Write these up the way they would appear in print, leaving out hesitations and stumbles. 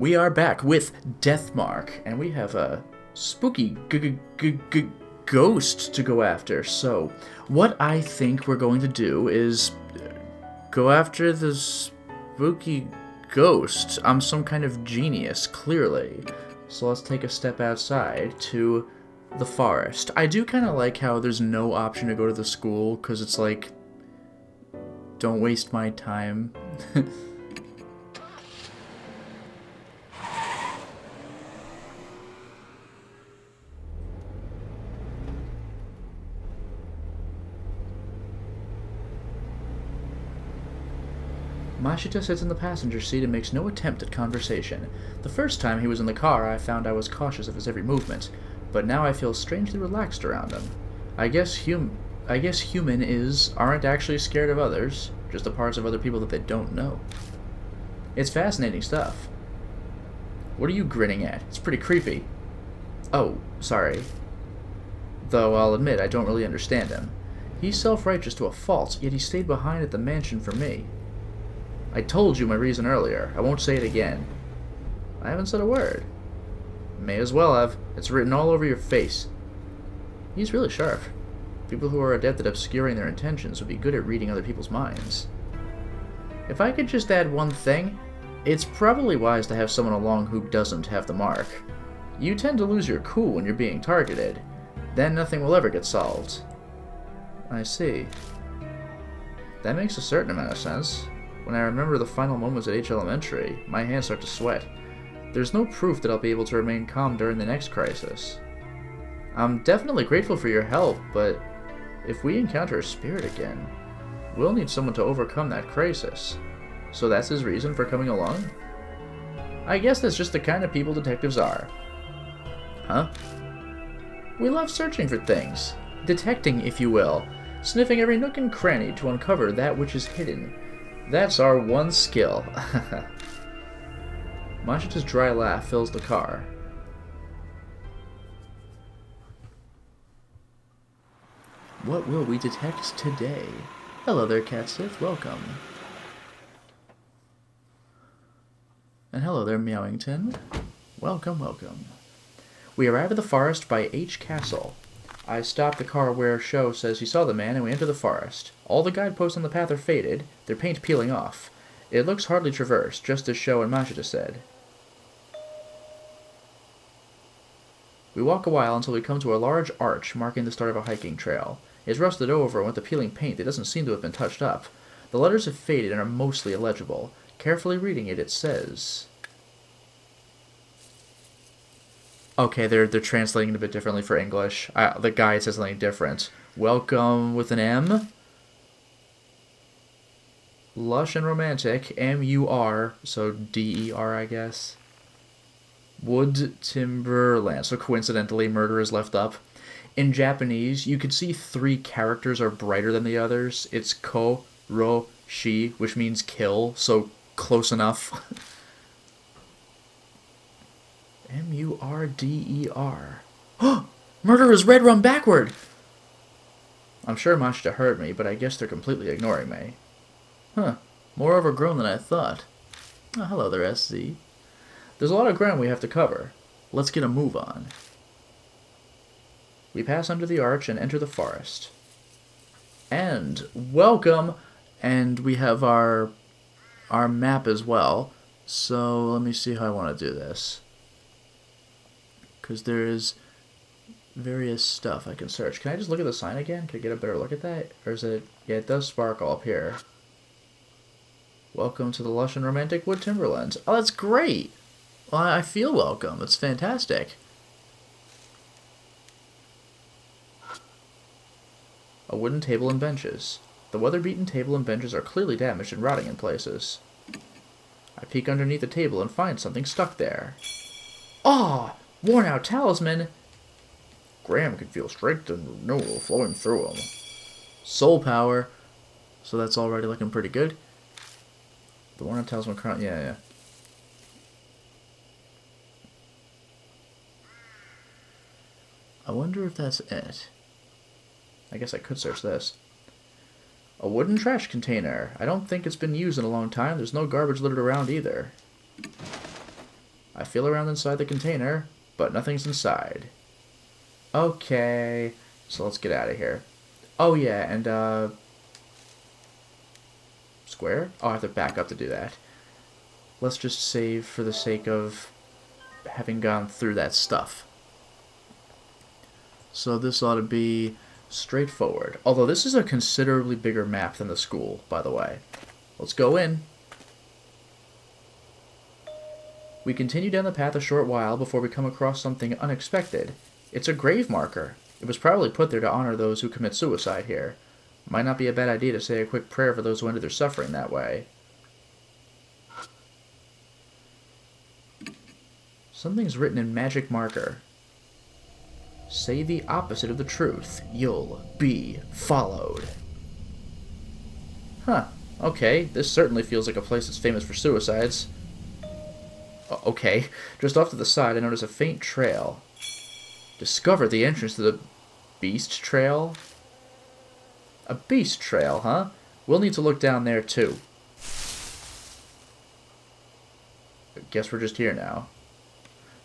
We are back with Deathmark, and we have a spooky ghost to go after. So, what I think we're going to do is go after the spooky ghost. I'm some kind of genius, clearly. So let's take a step outside to the forest. I do kind of like how there's no option to go to the school, because it's like, don't waste my time. Machado sits in the passenger seat and makes no attempt at conversation. The first time he was in the car, I found I was cautious of his every movement, but now I feel strangely relaxed around him. I guess human aren't actually scared of others, just the parts of other people that they don't know. It's fascinating stuff. What are you grinning at? It's pretty creepy. Oh, sorry. Though I'll admit I don't really understand him. He's self-righteous to a fault, yet he stayed behind at the mansion for me. I told you my reason earlier. I won't say it again. I haven't said a word. May as well have. It's written all over your face. He's really sharp. People who are adept at obscuring their intentions would be good at reading other people's minds. If I could just add one thing, it's probably wise to have someone along who doesn't have the mark. You tend to lose your cool when you're being targeted. Then nothing will ever get solved. I see. That makes a certain amount of sense. When I remember the final moments at H Elementary, my hands start to sweat. There's no proof that I'll be able to remain calm during the next crisis. I'm definitely grateful for your help, but if we encounter a spirit again, we'll need someone to overcome that crisis. So that's his reason for coming along? I guess that's just the kind of people detectives are. Huh? We love searching for things. Detecting, if you will. Sniffing every nook and cranny to uncover that which is hidden. That's our one skill. Machado's dry laugh fills the car. What will we detect today? Hello there, Catsif. Welcome. And hello there, Meowington. Welcome, welcome. We arrive at the forest by H Castle. I stop the car where Sho says he saw the man, and we enter the forest. All the guideposts on the path are faded, their paint peeling off. It looks hardly traversed, just as Sho and Machado said. We walk a while until we come to a large arch marking the start of a hiking trail. It's rusted over, and with the peeling paint, it doesn't seem to have been touched up. The letters have faded and are mostly illegible. Carefully reading it, it says... Okay, they're translating it a bit differently for English. The guide says something different. Welcome with an M. Lush and romantic. M-U-R. So D-E-R, I guess. Wood Timberland. So coincidentally, murder is left up. In Japanese, you could see 3 characters are brighter than the others. It's ko, ro, shi, which means kill. So close enough. M-U-R-D-E-R. Oh! Murder is red run backward! I'm sure Machado heard me, but I guess they're completely ignoring me. Huh. More overgrown than I thought. Oh, hello there, SZ. There's a lot of ground we have to cover. Let's get a move on. We pass under the arch and enter the forest. And welcome! And we have our map as well. So let me see how I want to do this. Because there is various stuff I can search. Can I just look at the sign again? Can I get a better look at that? Or is it... Yeah, it does sparkle up here. Welcome to the lush and romantic wood timberlands. Oh, that's great! Well, I feel welcome. It's fantastic. A wooden table and benches. The weather-beaten table and benches are clearly damaged and rotting in places. I peek underneath the table and find something stuck there. Ah! Worn-out talisman! Graham could feel strength and renewal flowing through him. Soul power. So that's already looking pretty good. The worn-out talisman crown... Yeah. I wonder if that's it. I guess I could search this. A wooden trash container. I don't think it's been used in a long time. There's no garbage littered around either. I feel around inside the container, but nothing's inside. Okay, so let's get out of here. Oh yeah, and square? Oh, I have to back up to do that. Let's just save for the sake of having gone through that stuff. So this ought to be straightforward. Although this is a considerably bigger map than the school, by the way. Let's go in. We continue down the path a short while before we come across something unexpected. It's a grave marker. It was probably put there to honor those who commit suicide here. Might not be a bad idea to say a quick prayer for those who ended their suffering that way. Something's written in magic marker. Say the opposite of the truth. You'll be followed. Huh. Okay, this certainly feels like a place that's famous for suicides. Okay, just off to the side I notice a faint trail. Discover the entrance to the beast trail? A beast trail, huh? We'll need to look down there too. Guess we're just here now.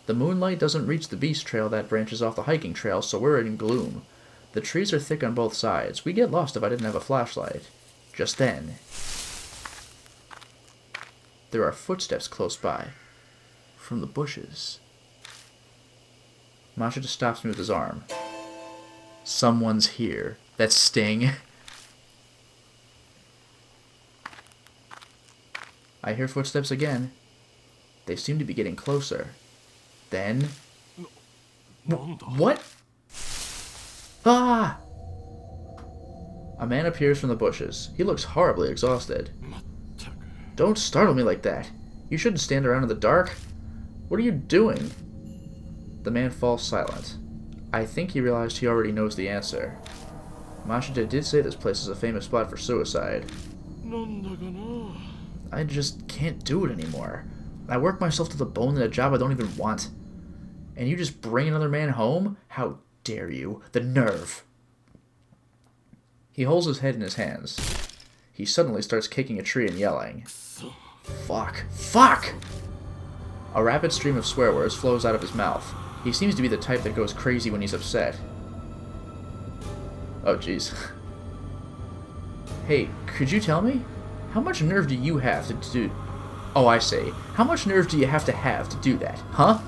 The moonlight doesn't reach the beast trail that branches off the hiking trail, so we're in gloom. The trees are thick on both sides. We'd get lost if I didn't have a flashlight. Just then, there are footsteps close by. From the bushes. Machado stops me with his arm. Someone's here. That's Sting. I hear footsteps again. They seem to be getting closer. Then... What? Ah! A man appears from the bushes. He looks horribly exhausted. Don't startle me like that. You shouldn't stand around in the dark. What are you doing? The man falls silent. I think he realized he already knows the answer. Machado did say this place is a famous spot for suicide. I just can't do it anymore. I work myself to the bone in a job I don't even want. And you just bring another man home? How dare you? The nerve! He holds his head in his hands. He suddenly starts kicking a tree and yelling. Fuck. Fuck! A rapid stream of swear words flows out of his mouth. He seems to be the type that goes crazy when he's upset. Oh, jeez. Hey, could you tell me? How much nerve do you have to do... Oh, I see. How much nerve do you have to do that, huh?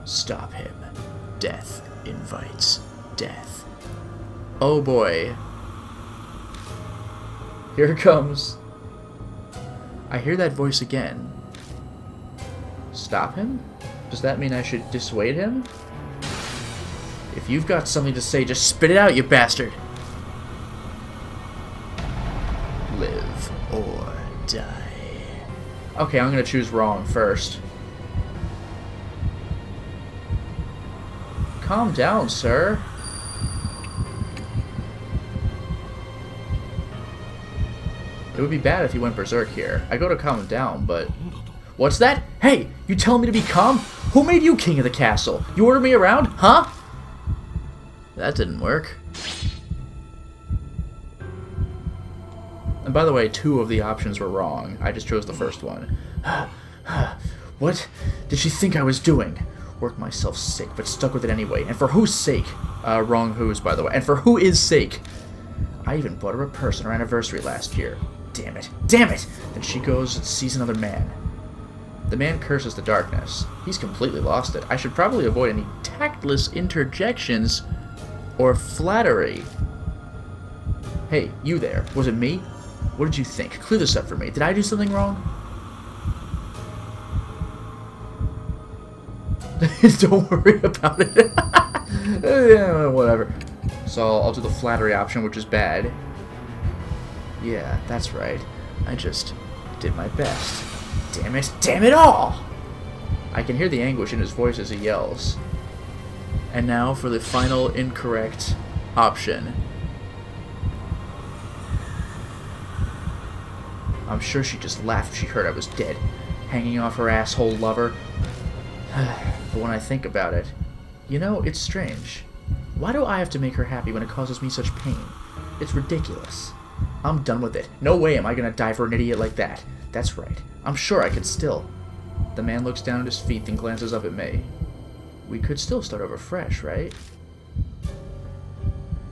Stop him. Death invites death. Oh boy. Here it comes. I hear that voice again. Stop him? Does that mean I should dissuade him? If you've got something to say, just spit it out, you bastard! Live or die. Okay, I'm gonna choose wrong first. Calm down, sir. It would be bad if he went berserk here. I go to calm him down, but... What's that? Hey, you telling me to be calm? Who made you king of the castle? You ordered me around, huh? That didn't work. And by the way, 2 of the options were wrong. I just chose the first one. What did she think I was doing? Worked myself sick, but stuck with it anyway. And for whose sake? Wrong whose, by the way. And for who is sake? I even bought her a purse on her anniversary last year. Damn it. Damn it! Then she goes and sees another man. The man curses the darkness. He's completely lost it. I should probably avoid any tactless interjections or flattery. Hey, you there. Was it me? What did you think? Clear this up for me. Did I do something wrong? Don't worry about it. Yeah, whatever. So I'll do the flattery option, which is bad. Yeah, that's right. I just did my best. Damn it. Damn it all! I can hear the anguish in his voice as he yells. And now for the final incorrect option. I'm sure she just laughed if she heard I was dead, hanging off her asshole lover. But when I think about it, you know, it's strange. Why do I have to make her happy when it causes me such pain? It's ridiculous. I'm done with it. No way am I gonna die for an idiot like that. That's right. I'm sure I could still. The man looks down at his feet and glances up at me. We could still start over fresh, right?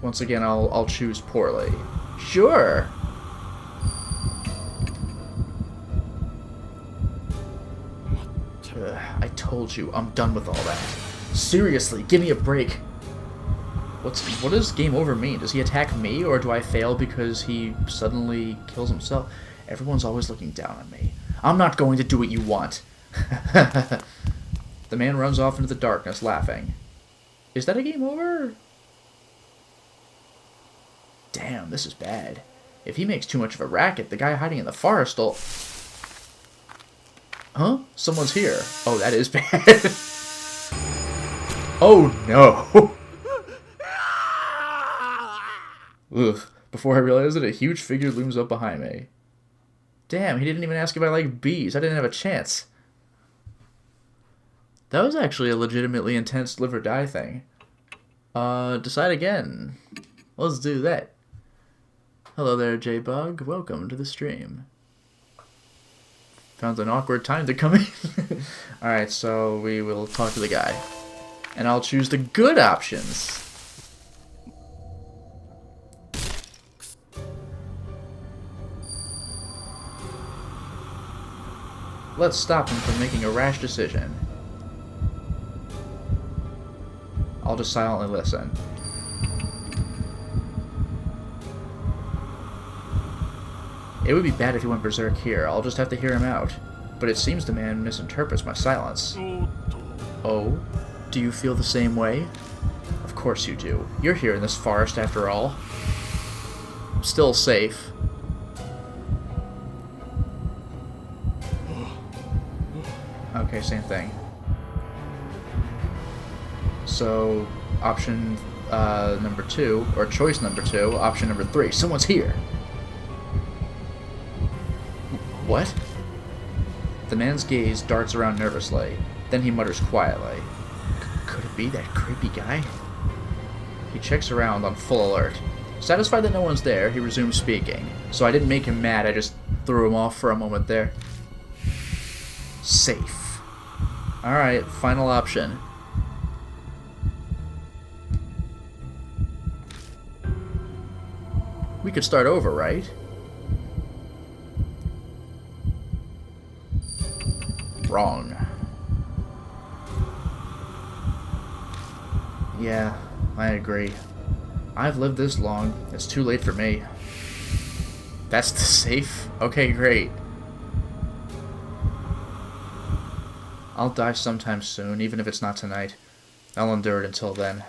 Once again, I'll choose poorly. Sure! Ugh, I told you, I'm done with all that. Seriously, give me a break. What does game over mean? Does he attack me, or do I fail because he suddenly kills himself? Everyone's always looking down on me. I'm not going to do what you want. The man runs off into the darkness, laughing. Is that a game over? Damn, this is bad. If he makes too much of a racket, the guy hiding in the forest will... Huh? Someone's here. Oh, that is bad. Oh, no. Ugh. Before I realized it, a huge figure looms up behind me. Damn, he didn't even ask if I like bees. I didn't have a chance. That was actually a legitimately intense live or die thing. Decide again. Let's do that. Hello there, Jbug. Welcome to the stream. Found an awkward time to come in. Alright, so we will talk to the guy. And I'll choose the good options. Let's stop him from making a rash decision. I'll just silently listen. It would be bad if he went berserk here. I'll just have to hear him out. But it seems the man misinterprets my silence. Oh? Do you feel the same way? Of course you do. You're here in this forest after all. I'm still safe. Okay, same thing. So, option number 2, or choice number 2, option number 3. Someone's here! What? The man's gaze darts around nervously. Then he mutters quietly. Could it be that creepy guy? He checks around on full alert. Satisfied that no one's there, he resumes speaking. So I didn't make him mad, I just threw him off for a moment there. Safe. Alright, final option. We could start over, right? Wrong. Yeah, I agree. I've lived this long. It's too late for me. That's the safe? Okay, great. I'll die sometime soon, even if it's not tonight. I'll endure it until then.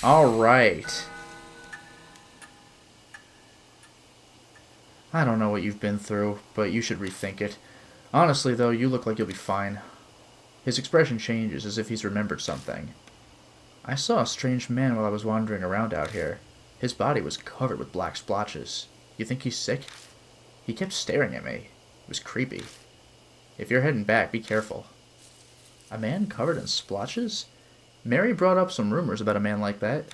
Alright. I don't know what you've been through, but you should rethink it. Honestly, though, you look like you'll be fine. His expression changes as if he's remembered something. I saw a strange man while I was wandering around out here. His body was covered with black splotches. You think he's sick? He kept staring at me. It was creepy. If you're heading back, be careful. A man covered in splotches? Mary brought up some rumors about a man like that.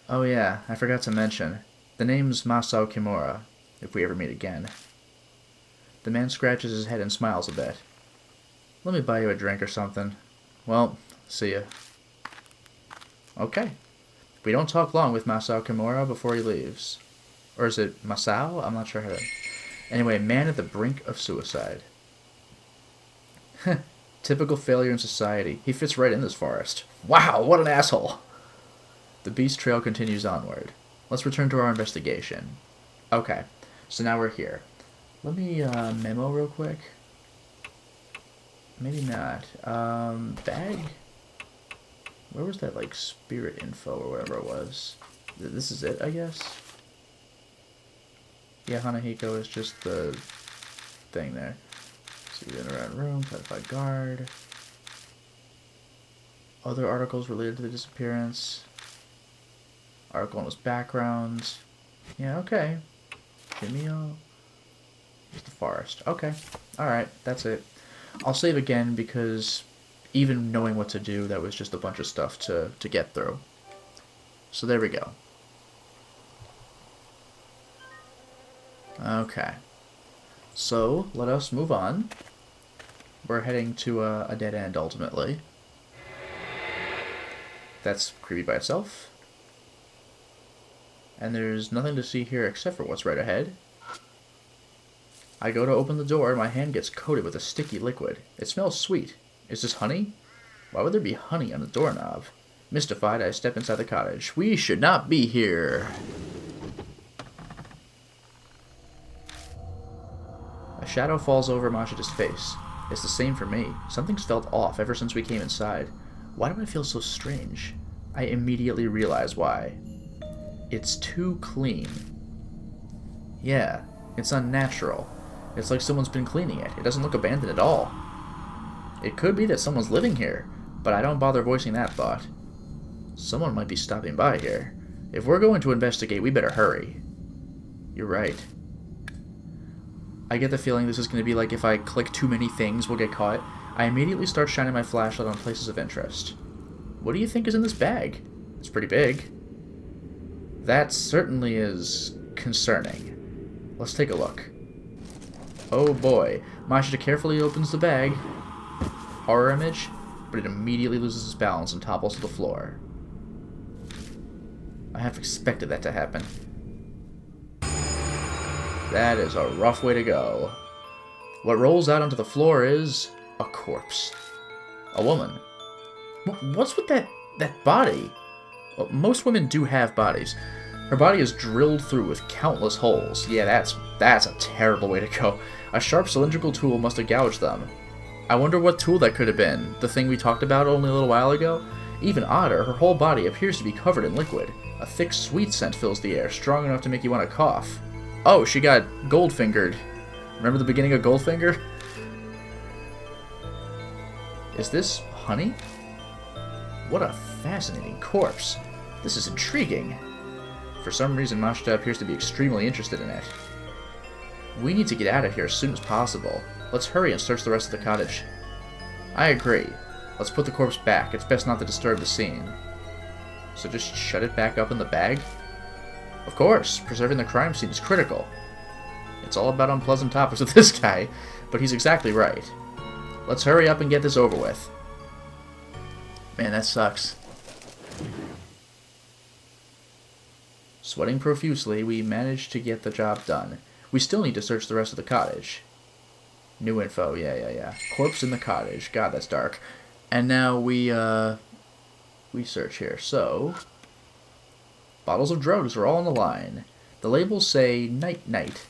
Oh yeah, I forgot to mention. The name's Masao Kimura, if we ever meet again. The man scratches his head and smiles a bit. Let me buy you a drink or something. Well, see ya. Okay. We don't talk long with Masao Kimura before he leaves. Or is it Masao? I'm not sure how to... Anyway, man at the brink of suicide. Typical failure in society. He fits right in this forest. Wow, what an asshole! The beast trail continues onward. Let's return to our investigation. Okay, so now we're here. Let me memo real quick. Maybe not. Bag? Where was that, like, spirit info or whatever it was? This is it, I guess? Yeah, Hanahiko is just the thing there. See the around room, classified guard. Other articles related to the disappearance. Article on his background. Yeah, okay. Give me a... Just the forest. Okay. Alright, that's it. I'll save again because even knowing what to do, that was just a bunch of stuff to get through. So there we go. Okay. So, let us move on. We're heading to a dead end, ultimately. That's creepy by itself. And there's nothing to see here except for what's right ahead. I go to open the door, and my hand gets coated with a sticky liquid. It smells sweet. Is this honey? Why would there be honey on the doorknob? Mystified, I step inside the cottage. We should not be here. A shadow falls over Mahade's face. It's the same for me. Something's felt off ever since we came inside. Why do I feel so strange? I immediately realize why. It's too clean. Yeah, it's unnatural. It's like someone's been cleaning it. It doesn't look abandoned at all. It could be that someone's living here, but I don't bother voicing that thought. Someone might be stopping by here. If we're going to investigate, we better hurry. You're right. I get the feeling this is going to be like if I click too many things, we'll get caught. I immediately start shining my flashlight on places of interest. What do you think is in this bag? It's pretty big. That certainly is concerning. Let's take a look. Oh boy. Mahade carefully opens the bag. Horror image, but it immediately loses its balance and topples to the floor. I have expected that to happen. That is a rough way to go. What rolls out onto the floor is a corpse. A woman. What's with that body? Well, most women do have bodies. Her body is drilled through with countless holes. Yeah, that's a terrible way to go. A sharp cylindrical tool must have gouged them. I wonder what tool that could have been. The thing we talked about only a little while ago? Even odder, her whole body appears to be covered in liquid. A thick, sweet scent fills the air, strong enough to make you want to cough. Oh, she got gold-fingered. Remember the beginning of Goldfinger? Is this honey? What a fascinating corpse. This is intriguing. For some reason, Mahade appears to be extremely interested in it. We need to get out of here as soon as possible. Let's hurry and search the rest of the cottage. I agree. Let's put the corpse back. It's best not to disturb the scene. So just shut it back up in the bag? Of course, preserving the crime scene is critical. It's all about unpleasant topics with this guy, but he's exactly right. Let's hurry up and get this over with. Man, that sucks. Sweating profusely, we managed to get the job done. We still need to search the rest of the cottage. New info, yeah. Corpse in the cottage. God, that's dark. And now we search here. So, bottles of drugs are all on the line. The labels say night-night.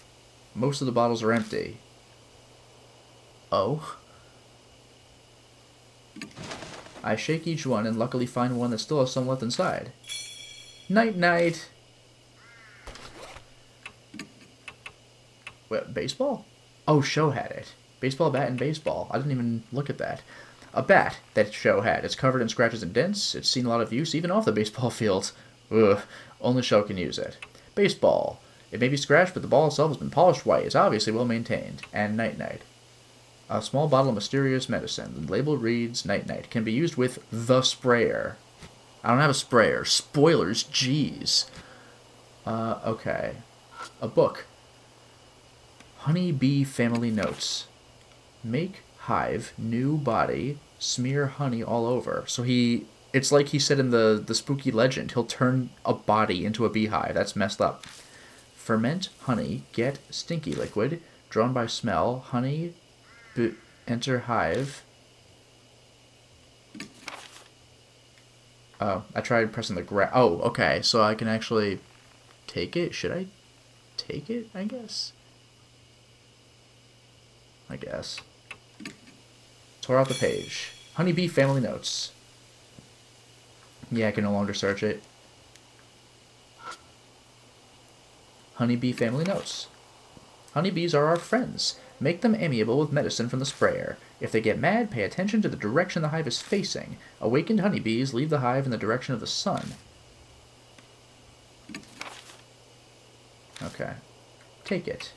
Most of the bottles are empty. Oh. I shake each one and luckily find one that still has some left inside. Night-night. What, baseball? Oh, Show had it. Baseball bat and baseball. I didn't even look at that. A bat that Show had. It's covered in scratches and dents. It's seen a lot of use, even off the baseball field. Ugh. Only Show can use it. Baseball. It may be scratched, but the ball itself has been polished white. It's obviously well maintained. And night-night. A small bottle of mysterious medicine. The label reads night-night. Can be used with the sprayer. I don't have a sprayer. Spoilers. Jeez. Okay. A book. Honey Bee Family Notes. Make hive, new body, smear honey all over. So it's like he said in the spooky legend, he'll turn a body into a beehive. That's messed up. Ferment honey, get stinky liquid, drawn by smell, honey, enter hive. Oh, I tried pressing the oh, okay, so I can actually take it? Should I take it, I guess? Tore out the page. Honeybee Family Notes. Yeah, I can no longer search it. Honeybee Family Notes. Honeybees are our friends. Make them amiable with medicine from the sprayer. If they get mad, pay attention to the direction the hive is facing. Awakened honeybees leave the hive in the direction of the sun. Okay. Take it.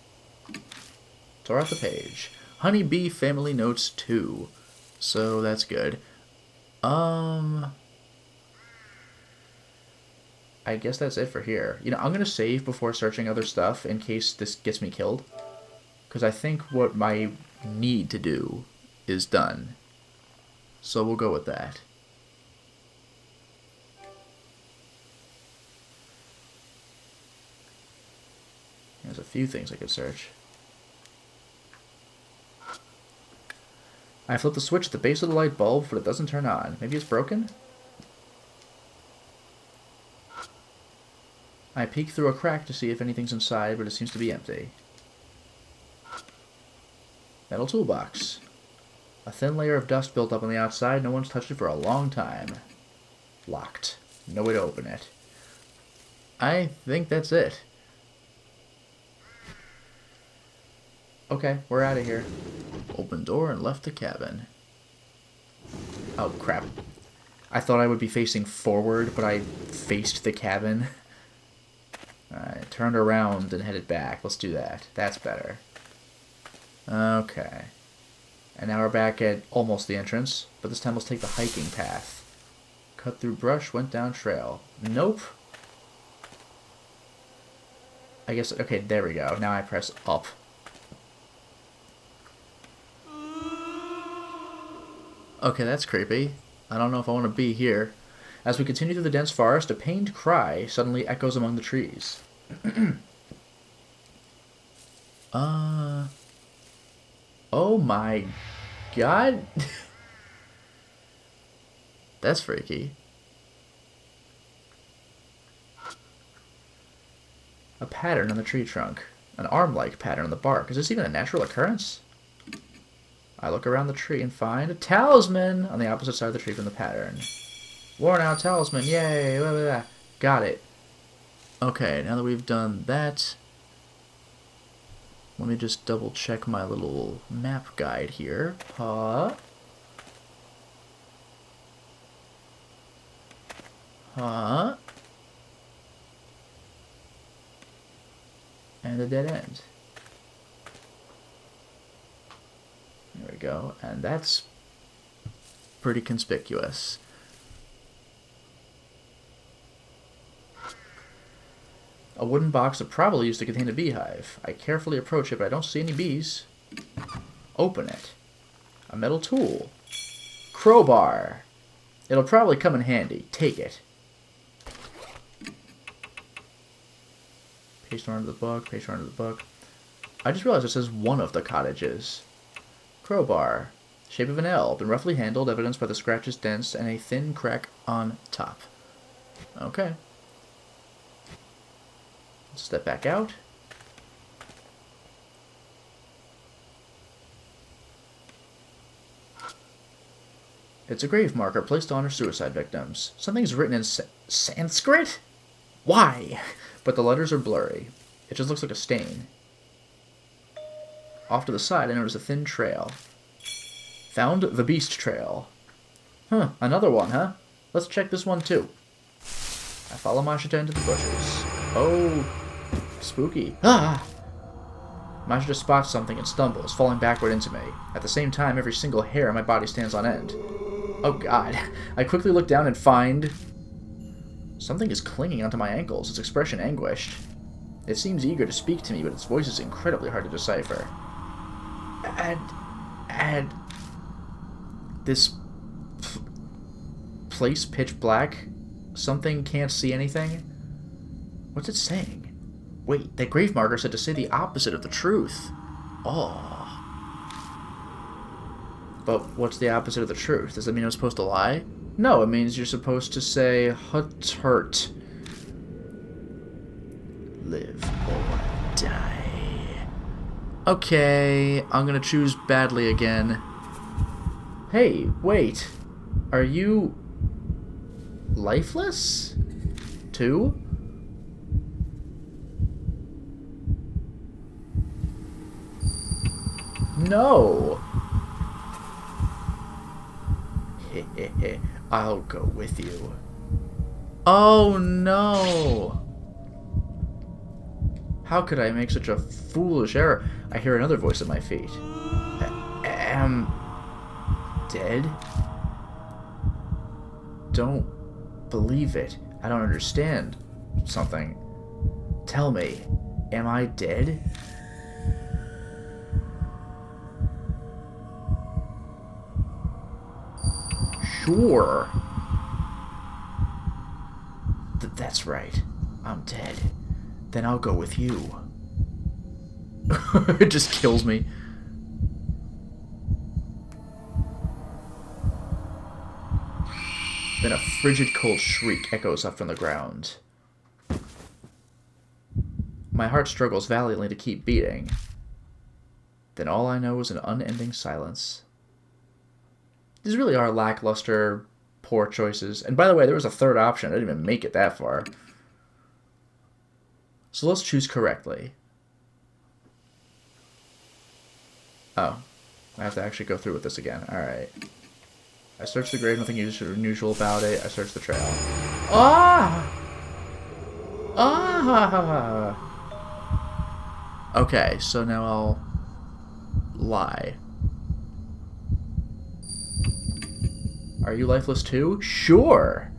Tore out the page. Honeybee Family Notes 2. So that's good. I guess that's it for here. You know, I'm going to save before searching other stuff in case this gets me killed. Because I think what I need to do is done. So we'll go with that. There's a few things I could search. I flip the switch at the base of the light bulb, but it doesn't turn on. Maybe it's broken? I peek through a crack to see if anything's inside, but it seems to be empty. Metal toolbox. A thin layer of dust built up on the outside. No one's touched it for a long time. Locked. No way to open it. I think that's it. Okay, we're out of here. Open door and left the cabin. Oh, crap. I thought I would be facing forward, but I faced the cabin. Alright, turned around and headed back. Let's do that. That's better. Okay. And now we're back at almost the entrance, but this time let's take the hiking path. Cut through brush, went down trail. Nope. I guess, okay, there we go. Now I press up. Okay, that's creepy. I don't know if I want to be here. As we continue through the dense forest, a pained cry suddenly echoes among the trees. Oh my god. That's freaky. A pattern on the tree trunk. An arm-like pattern on the bark. Is this even a natural occurrence? I look around the tree and find a talisman on the opposite side of the tree from the pattern. Worn out talisman, yay! Blah, blah, blah. Got it. Okay, now that we've done that, let me just double check my little map guide here. Huh? Huh? And a dead end. There we go, and that's pretty conspicuous. A wooden box that probably used to contain a beehive. I carefully approach it, but I don't see any bees. Open it. A metal tool. Crowbar. It'll probably come in handy. Take it. Paste onto the book, paste onto the book. I just realized it says one of the cottages. Crowbar. Shape of an L, been roughly handled, evidenced by the scratches, dents, and a thin crack on top. Okay. Step back out. It's a grave marker placed on her suicide victims. Something's written in Sanskrit? Why? But the letters are blurry. It just looks like a stain. Off to the side, I notice a thin trail. Found the beast trail. Huh, another one, huh? Let's check this one too. I follow Machado into the bushes. Oh, spooky. Ah! Machado spots something and stumbles, falling backward into me. At the same time, every single hair on my body stands on end. Oh god. I quickly look down and find... something is clinging onto my ankles, its expression anguished. It seems eager to speak to me, but its voice is incredibly hard to decipher. And this place pitch black? Something can't see anything? What's it saying? Wait, that grave marker said to say the opposite of the truth. Oh. But what's the opposite of the truth? Does that mean I'm supposed to lie? No, it means you're supposed to say hurt. Live or die. Okay, I'm gonna choose badly again. Hey, wait. Are you... lifeless? Too? No! I'll go with you. Oh no! How could I make such a foolish error? I hear another voice at my feet. Am... dead? Don't believe it. I don't understand something. Tell me, am I dead? Sure. That's right. I'm dead. Then I'll go with you. It just kills me. Then a frigid cold shriek echoes up from the ground. My heart struggles valiantly to keep beating. Then all I know is an unending silence. These really are lackluster, poor choices. And by the way, there was a third option. I didn't even make it that far. So let's choose correctly. Oh. I have to actually go through with this again. Alright. I searched the grave, nothing unusual about it. I searched the trail. Ah! Ah! Okay, so now I'll lie. Are you lifeless too? Sure!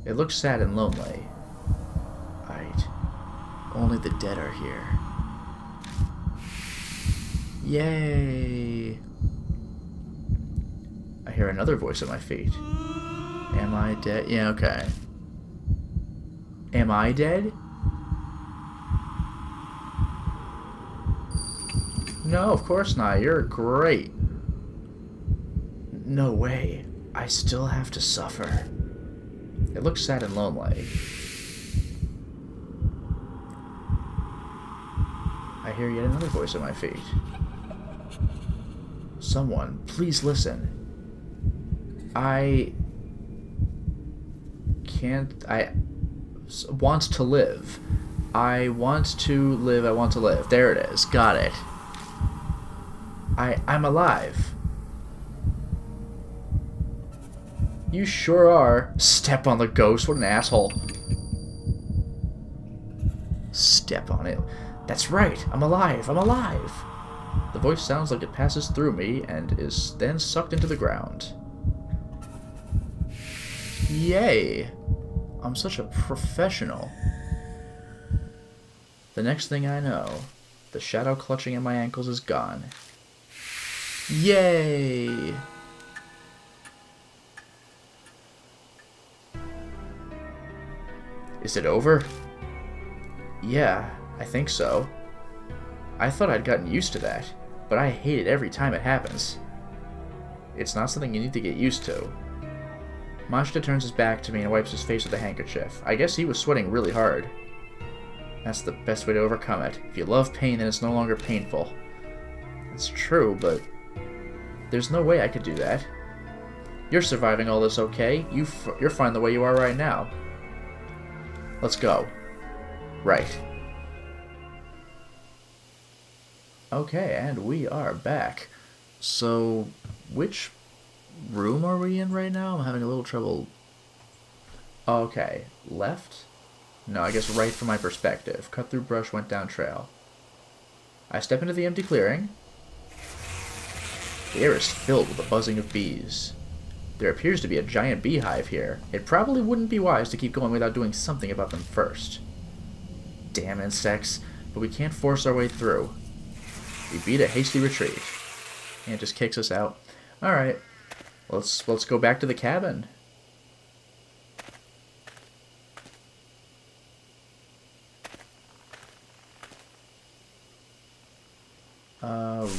It looks sad and lonely. Right. Only the dead are here. Yay! I hear another voice at my feet. Am I dead? Yeah, okay. Am I dead? No, of course not. You're great. No way. I still have to suffer. It looks sad and lonely. I hear yet another voice at my feet. Someone, please listen. I want to live. I want to live. I want to live. There it is. Got it. I'm alive. You sure are. Step on the ghost. What an asshole. Step on it. That's right. I'm alive. I'm alive. The voice sounds like it passes through me and is then sucked into the ground. Yay. I'm such a professional. The next thing I know, the shadow clutching at my ankles is gone. Yay! Is it over? Yeah, I think so. I thought I'd gotten used to that, but I hate it every time it happens. It's not something you need to get used to. Machado turns his back to me and wipes his face with a handkerchief. I guess he was sweating really hard. That's the best way to overcome it. If you love pain, then it's no longer painful. It's true, but there's no way I could do that. You're surviving all this okay. You're fine the way you are right now. Let's go. Right. Okay, and we are back. So, which room are we in right now? I'm having a little trouble. Okay, left? No, I guess right from my perspective. Cut through brush, went down trail. I step into the empty clearing. The air is filled with the buzzing of bees. There appears to be a giant beehive here. It probably wouldn't be wise to keep going without doing something about them first. Damn insects, but we can't force our way through. We beat a hasty retreat. And it just kicks us out. Alright, let's go back to the cabin.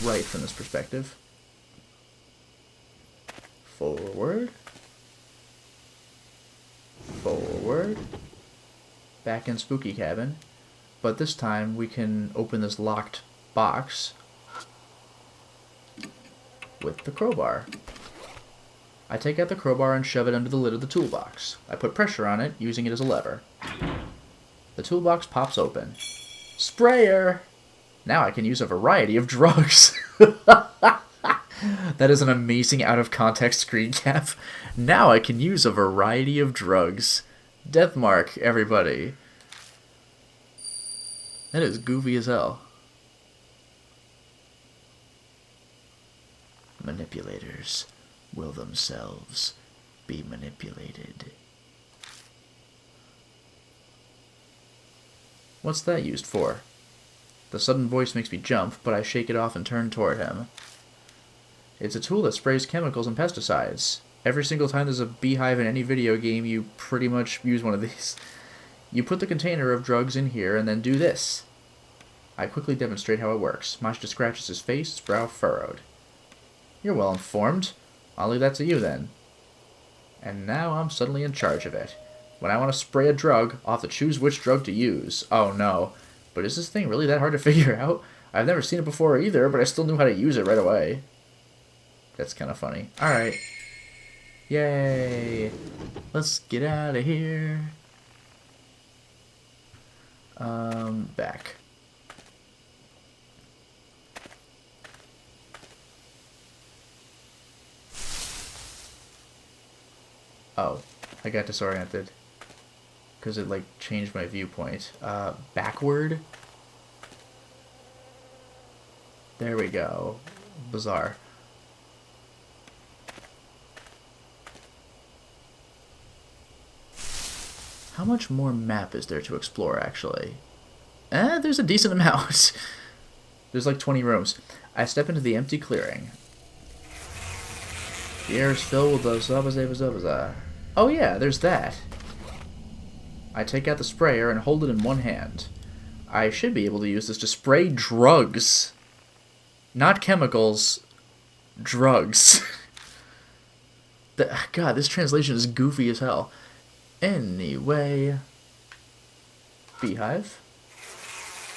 Right from this perspective. Forward. Forward. Back in Spooky Cabin. But this time we can open this locked box with the crowbar. I take out the crowbar and shove it under the lid of the toolbox. I put pressure on it, using it as a lever. The toolbox pops open. Sprayer! Now I can use a variety of drugs. That is an amazing out-of-context screen cap. Now I can use a variety of drugs. Deathmark, everybody. That is goofy as hell. Manipulators will themselves be manipulated. What's that used for? The sudden voice makes me jump, but I shake it off and turn toward him. It's a tool that sprays chemicals and pesticides. Every single time there's a beehive in any video game, you pretty much use one of these. You put the container of drugs in here and then do this. I quickly demonstrate how it works. Machado scratches his face, his brow furrowed. You're well informed. I'll leave that to you then. And now I'm suddenly in charge of it. When I want to spray a drug, I'll have to choose which drug to use. Oh no. But is this thing really that hard to figure out? I've never seen it before either, but I still knew how to use it right away. That's kind of funny. Alright. Yay. Let's get out of here. Back. Oh, I got disoriented. Because it, like, changed my viewpoint. Backward? There we go. Bizarre. How much more map is there to explore, actually? There's a decent amount. There's like 20 rooms. I step into the empty clearing. The air is filled with the zabba. Oh yeah, there's that. I take out the sprayer and hold it in one hand. I should be able to use this to spray drugs. Not chemicals. Drugs. God, this translation is goofy as hell. Anyway. Beehive?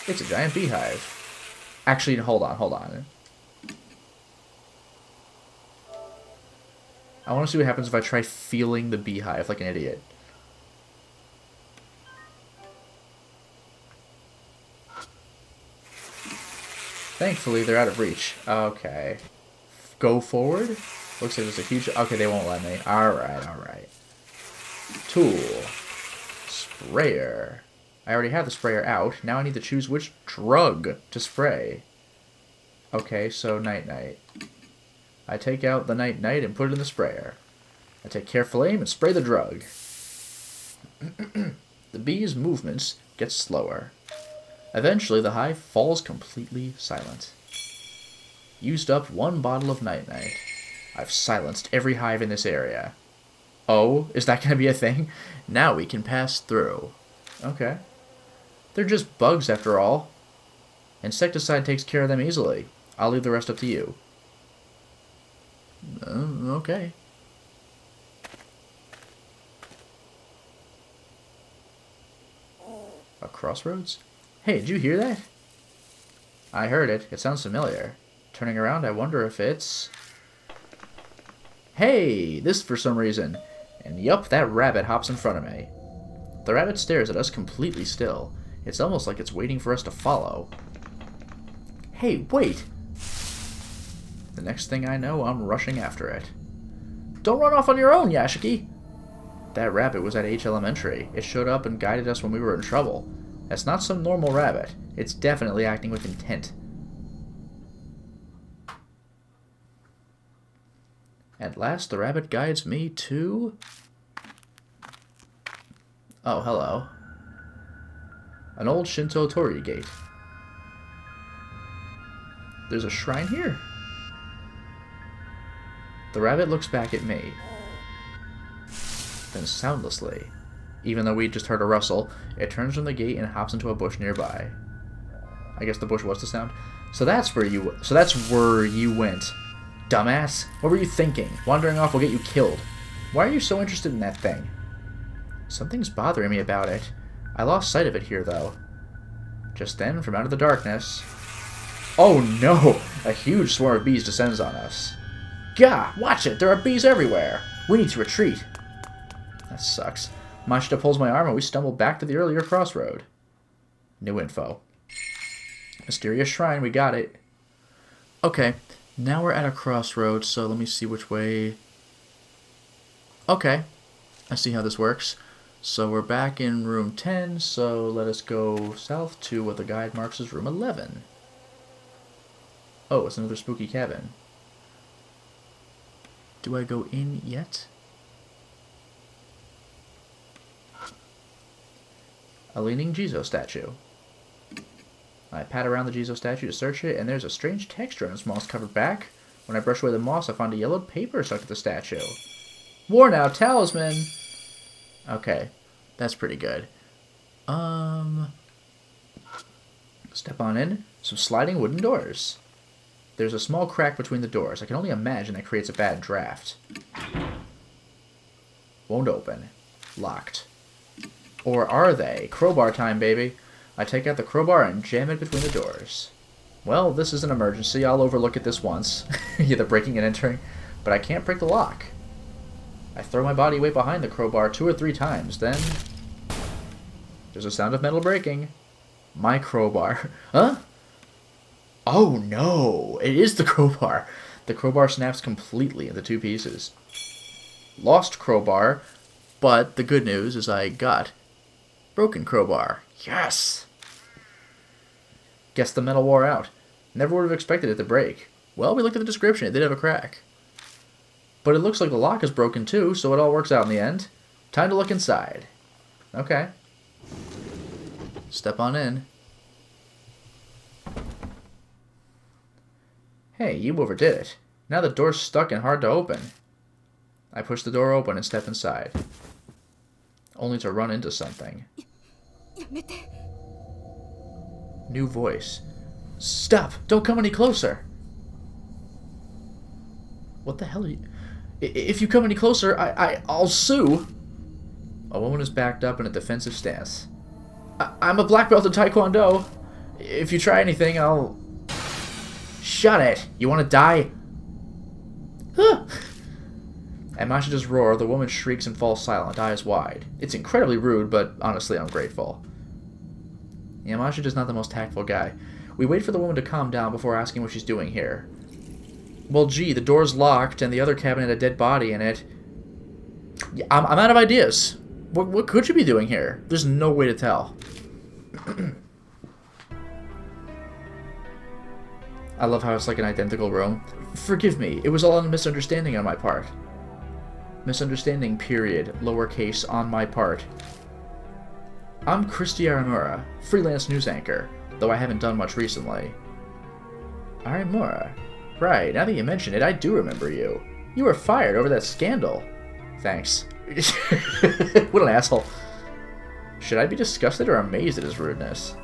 It's a giant beehive. Actually, hold on. I want to see what happens if I try feeling the beehive like an idiot. Thankfully, they're out of reach. Okay. Go forward? Looks like there's a huge... Okay, they won't let me. Alright. Tool. Sprayer. I already have the sprayer out. Now I need to choose which drug to spray. Okay, so night-night. I take out the night-night and put it in the sprayer. I take careful aim and spray the drug. The bee's movements get slower. Eventually, the hive falls completely silent. Used up 1 bottle of night-night. I've silenced every hive in this area. Oh, is that going to be a thing? Now we can pass through. Okay. They're just bugs after all. Insecticide takes care of them easily. I'll leave the rest up to you. Okay. A crossroads? Hey, did you hear that? I heard it. It sounds familiar. Turning around, I wonder if it's... Hey! This for some reason. And yup, that rabbit hops in front of me. The rabbit stares at us completely still. It's almost like it's waiting for us to follow. Hey, wait! The next thing I know, I'm rushing after it. Don't run off on your own, Yashiki! That rabbit was at H Elementary. It showed up and guided us when we were in trouble. That's not some normal rabbit. It's definitely acting with intent. At last, the rabbit guides me to... Oh, hello. An old Shinto torii gate. There's a shrine here. The rabbit looks back at me. Then soundlessly, even though we just heard a rustle, it turns from the gate and hops into a bush nearby. I guess the bush was the sound. So that's where you went. Dumbass. What were you thinking? Wandering off will get you killed. Why are you so interested in that thing? Something's bothering me about it. I lost sight of it here, though. Just then, from out of the darkness... Oh no! A huge swarm of bees descends on us. Gah! Watch it! There are bees everywhere! We need to retreat. That sucks. Machado pulls my arm and we stumble back to the earlier crossroad. New info. Mysterious shrine, we got it. Okay, now we're at a crossroad, so let me see which way... Okay, I see how this works. So we're back in room 10, so let us go south to what the guide marks as room 11. Oh, it's another spooky cabin. Do I go in yet? A leaning Jizo statue. I pat around the Jizo statue to search it, and there's a strange texture on its moss-covered back. When I brush away the moss, I find a yellowed paper stuck to the statue. Worn out talisman. Okay, that's pretty good. Step on in. Some sliding wooden doors. There's a small crack between the doors. I can only imagine that creates a bad draft. Won't open. Locked. Or are they? Crowbar time, baby. I take out the crowbar and jam it between the doors. Well, this is an emergency. I'll overlook it this once. Yeah, the breaking and entering. But I can't break the lock. I throw my body weight behind the crowbar 2 or 3 times. Then there's a sound of metal breaking. My crowbar. Huh? Oh no! It is the crowbar. The crowbar snaps completely into 2 pieces. Lost crowbar, but the good news is I got broken crowbar. Yes! Guess the metal wore out. Never would have expected it to break. Well, we looked at the description. It did have a crack. But it looks like the lock is broken too, so it all works out in the end. Time to look inside. Okay. Step on in. Hey, you overdid it. Now the door's stuck and hard to open. I push the door open and step inside. Only to run into something. New voice. Stop! Don't come any closer! What the hell are you... If you come any closer, I'll sue! A woman is backed up in a defensive stance. I'm a black belt in Taekwondo. If you try anything, I'll... Shut it! You want to die? Huh. At Mahadeva's roar, the woman shrieks and falls silent, eyes wide. It's incredibly rude, but honestly ungrateful. Yeah, Mahadeva's not the most tactful guy. We wait for the woman to calm down before asking what she's doing here. Well, gee, the door's locked, and the other cabin had a dead body in it. Yeah, I'm out of ideas. What could you be doing here? There's no way to tell. I love how it's like an identical room. Forgive me, it was all a misunderstanding on my part. Misunderstanding, period, lowercase, on my part. I'm Christy Aramura, freelance news anchor, though I haven't done much recently. Aramura? Right, now that you mention it, I do remember you. You were fired over that scandal. Thanks. What an asshole. Should I be disgusted or amazed at his rudeness?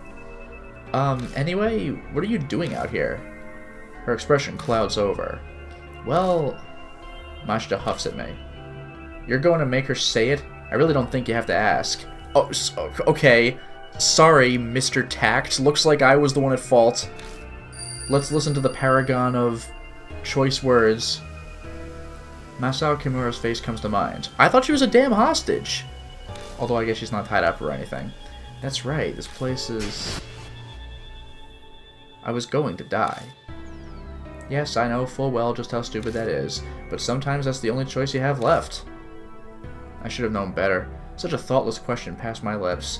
Anyway, what are you doing out here? Her expression clouds over. Well, Machado huffs at me. You're going to make her say it? I really don't think you have to ask. Oh, okay. Sorry, Mr. Tact. Looks like I was the one at fault. Let's listen to the paragon of choice words. Masao Kimura's face comes to mind. I thought she was a damn hostage. Although I guess she's not tied up or anything. That's right, this place is... I was going to die. Yes, I know full well just how stupid that is, but sometimes that's the only choice you have left. I should have known better. Such a thoughtless question passed my lips.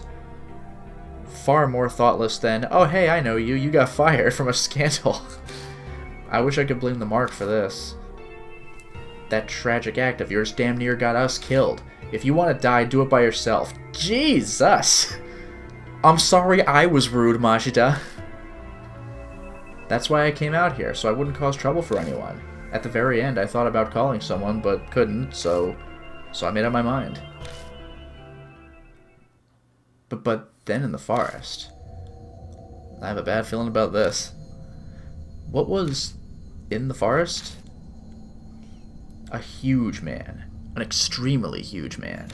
Far more thoughtless than, oh hey, I know you, you got fired from a scandal. I wish I could blame the Mark for this. That tragic act of yours damn near got us killed. If you want to die, do it by yourself. Jesus! I'm sorry I was rude, Machida. That's why I came out here, so I wouldn't cause trouble for anyone. At the very end, I thought about calling someone, but couldn't, so I made up my mind. But then in the forest... I have a bad feeling about this. What was in the forest? A huge man. An extremely huge man.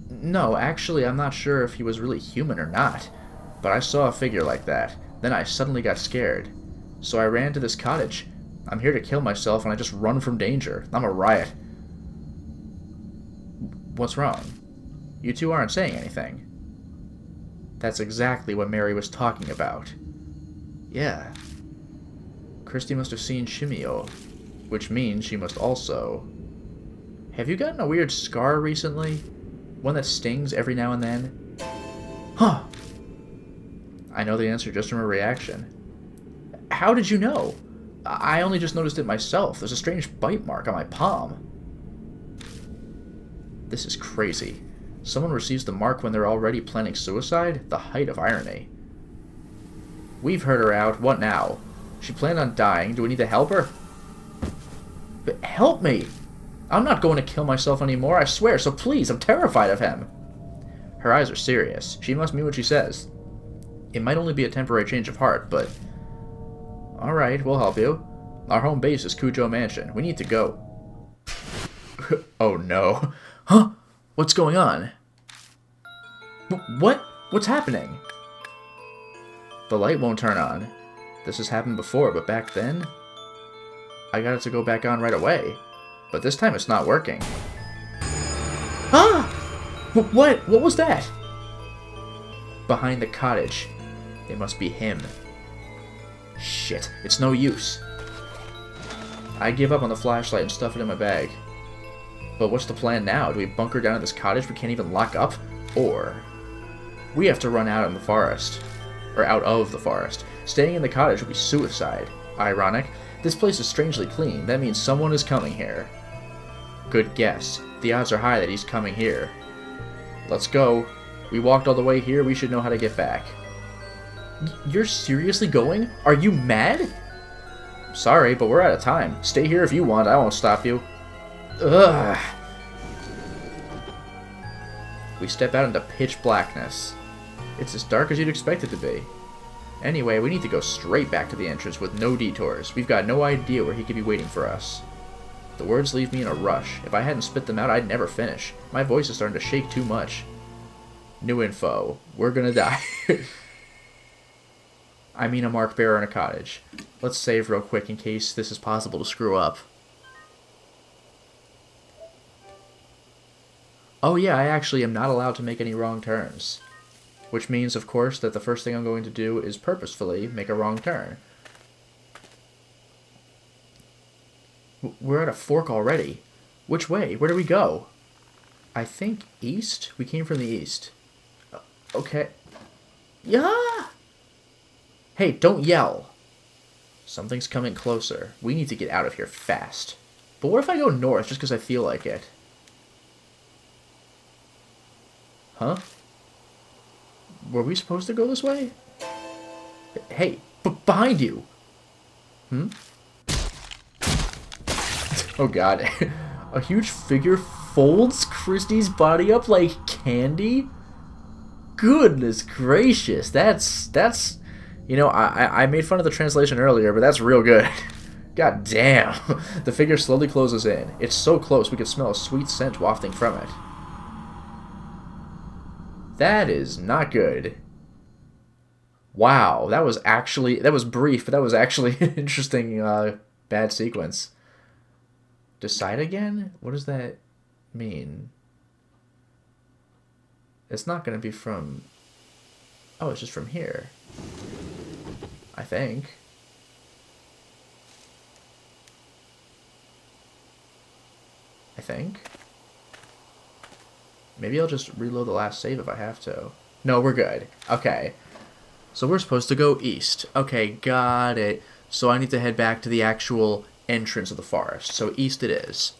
No, actually, I'm not sure if he was really human or not. But I saw a figure like that. Then I suddenly got scared. So I ran to this cottage. I'm here to kill myself and I just run from danger. I'm a riot. What's wrong? You two aren't saying anything. That's exactly what Mary was talking about. Yeah. Christy must have seen Shimio, which means she must also... Have you gotten a weird scar recently? One that stings every now and then? Huh! I know the answer just from her reaction. How did you know? I only just noticed it myself. There's a strange bite mark on my palm. This is crazy. Someone receives the mark when they're already planning suicide? The height of irony. We've heard her out. What now? She planned on dying. Do we need to help her? But help me! I'm not going to kill myself anymore, I swear, so please, I'm terrified of him. Her eyes are serious. She must mean what she says. It might only be a temporary change of heart, but... Alright, we'll help you. Our home base is Cujo Mansion. We need to go. Oh no. Huh? What's going on? What? What's happening? The light won't turn on. This has happened before, but back then... I got it to go back on right away. But this time it's not working. Ah! What? What was that? Behind the cottage. It must be him. Shit, it's no use. I give up on the flashlight and stuff it in my bag. But what's the plan now? Do we bunker down at this cottage we can't even lock up? Or... we have to run out in the forest. Or out of the forest. Staying in the cottage would be suicide. Ironic. This place is strangely clean. That means someone is coming here. Good guess. The odds are high that he's coming here. Let's go. We walked all the way here. We should know how to get back. You're seriously going? Are you mad? Sorry, but we're out of time. Stay here if you want. I won't stop you. Ugh. We step out into pitch blackness. It's as dark as you'd expect it to be. Anyway, we need to go straight back to the entrance with no detours. We've got no idea where he could be waiting for us. The words leave me in a rush. If I hadn't spit them out, I'd never finish. My voice is starting to shake too much. New info. We're gonna die. I mean a mark bearer in a cottage. Let's save real quick in case this is possible to screw up. Oh yeah, I actually am not allowed to make any wrong turns. Which means, of course, that the first thing I'm going to do is purposefully make a wrong turn. We're at a fork already. Which way? Where do we go? I think east? We came from the east. Okay. Yeah! Hey, don't yell. Something's coming closer. We need to get out of here fast. But what if I go north just because I feel like it? Huh? Were we supposed to go this way? Hey, behind you! Hmm? Oh god. A huge figure folds Christie's body up like candy? Goodness gracious, that's... You know, I made fun of the translation earlier, but that's real good. God damn. The figure slowly closes in. It's so close we could smell a sweet scent wafting from it. That is not good. Wow, that was brief, but that was actually an interesting bad sequence. Decide again? What does that mean? It's not going to be from... Oh, it's just from here. I think. Maybe I'll just reload the last save if I have to. No, we're good. Okay. So we're supposed to go east. Okay, got it. So I need to head back to the actual entrance of the forest. So east it is.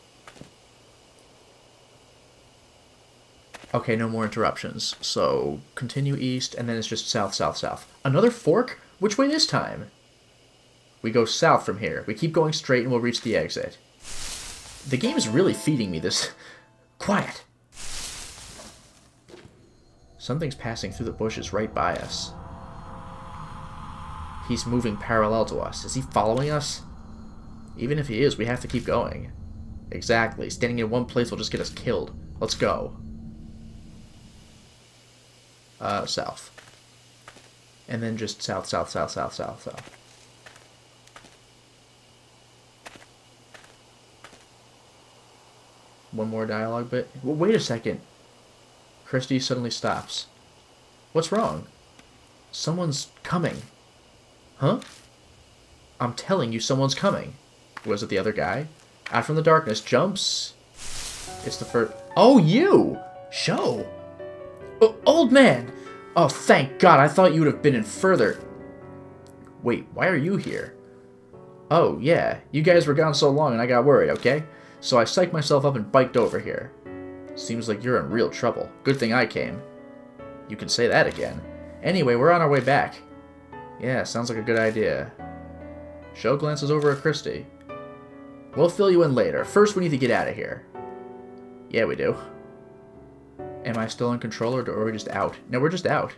Okay, no more interruptions. So continue east, and then it's just south, south, south. Another fork? Which way this time? We go south from here. We keep going straight and we'll reach the exit. The game is really feeding me this... Quiet! Something's passing through the bushes right by us. He's moving parallel to us. Is he following us? Even if he is, we have to keep going. Exactly. Standing in one place will just get us killed. Let's go. South. And then just south, south, south, south, south, south. One more dialogue bit. Well, wait a second. Christie suddenly stops. What's wrong? Someone's coming. Huh? I'm telling you, someone's coming. Was it the other guy? Out from the darkness jumps... It's the first... Oh, you! Show! Old man! Oh, thank God, I thought you would have been in further... Wait, why are you here? Oh, yeah, you guys were gone so long and I got worried, okay? So I psyched myself up and biked over here. Seems like you're in real trouble. Good thing I came. You can say that again. Anyway, we're on our way back. Yeah, sounds like a good idea. Show glances over at Christie. We'll fill you in later. First, we need to get out of here. Yeah, we do. Am I still in control, or are we just out? No, we're just out.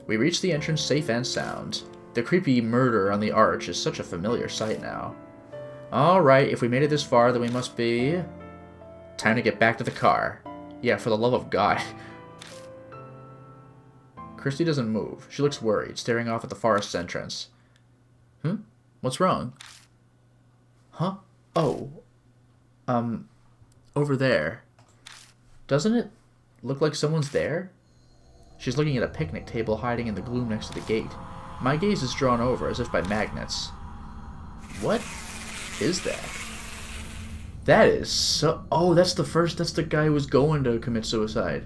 We reached the entrance safe and sound. The creepy murder on the arch is such a familiar sight now. Alright, if we made it this far, then we must be... Time to get back to the car. Yeah, for the love of God. Christy doesn't move. She looks worried, staring off at the forest's entrance. What's wrong? Huh? Oh. Over there. Doesn't it look like someone's there? She's looking at a picnic table hiding in the gloom next to the gate. My gaze is drawn over, as if by magnets. What is that? That is so... Oh, that's the guy who was going to commit suicide.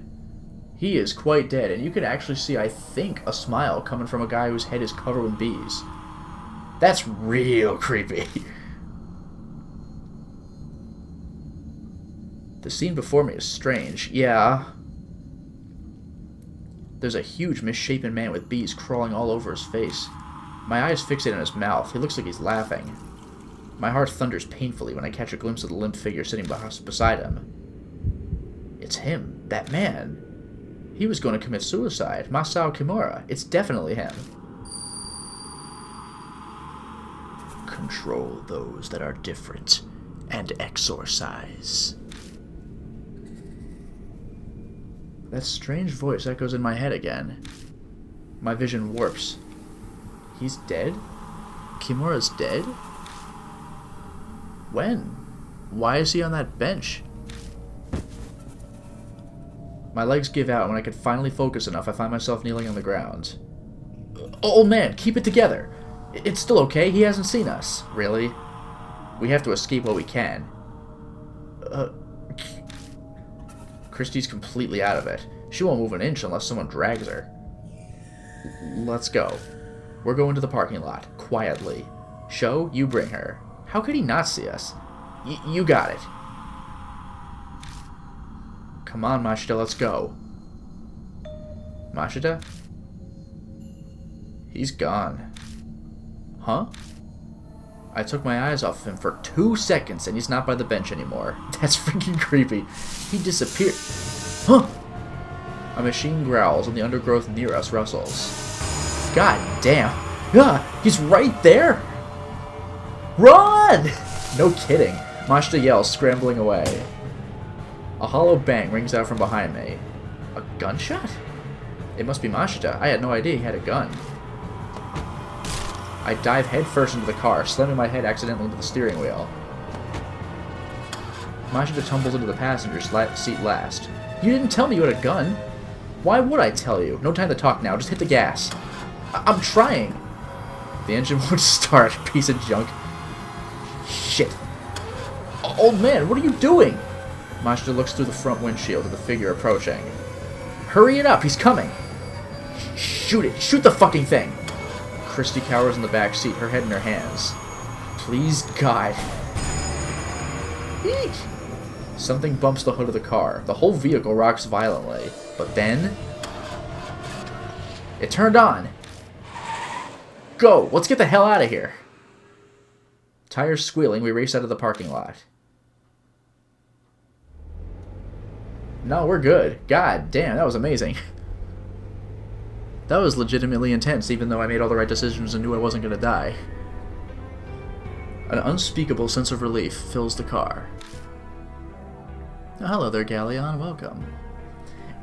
He is quite dead, and you can actually see, I think, a smile coming from a guy whose head is covered with bees. That's real creepy. The scene before me is strange. Yeah. There's a huge, misshapen man with bees crawling all over his face. My eyes fixate on his mouth. He looks like he's laughing. My heart thunders painfully when I catch a glimpse of the limp figure sitting beside him. It's him. That man. He was going to commit suicide. Masao Kimura. It's definitely him. Control those that are different and exorcise. That strange voice echoes in my head again. My vision warps. He's dead? Kimura's dead? When? Why is he on that bench? My legs give out. When I can finally focus enough, I find myself kneeling on the ground. Old man, keep it together. It's still okay. He hasn't seen us. Really? We have to escape while we can. Christy's completely out of it. She won't move an inch unless someone drags her. Let's go. We're going to the parking lot, quietly. Sho, you bring her. How could he not see us? You got it. Come on, Machida, let's go. Machida? He's gone. Huh? I took my eyes off of him for 2 seconds, and he's not by the bench anymore. That's freaking creepy. He disappeared. Huh! A machine growls, and the undergrowth near us rustles. God damn. Ah, he's right there! Run! No kidding. Machida yells, scrambling away. A hollow bang rings out from behind me. A gunshot? It must be Machida. I had no idea he had a gun. I dive headfirst into the car, slamming my head accidentally into the steering wheel. Machida tumbles into the passenger seat last. You didn't tell me you had a gun. Why would I tell you? No time to talk now. Just hit the gas. I'm trying. The engine won't start. Piece of junk. Shit. Old man, what are you doing? Machida looks through the front windshield at the figure approaching. Hurry it up. He's coming. Shoot it. Shoot the fucking thing. Christy cowers in the back seat, her head in her hands. Please, God. Eek! Something bumps the hood of the car. The whole vehicle rocks violently. But then... it turned on. Go! Let's get the hell out of here. Tires squealing, we race out of the parking lot. No, we're good. God damn, that was amazing. That was legitimately intense, even though I made all the right decisions and knew I wasn't going to die. An unspeakable sense of relief fills the car. Oh, hello there, Galleon. Welcome.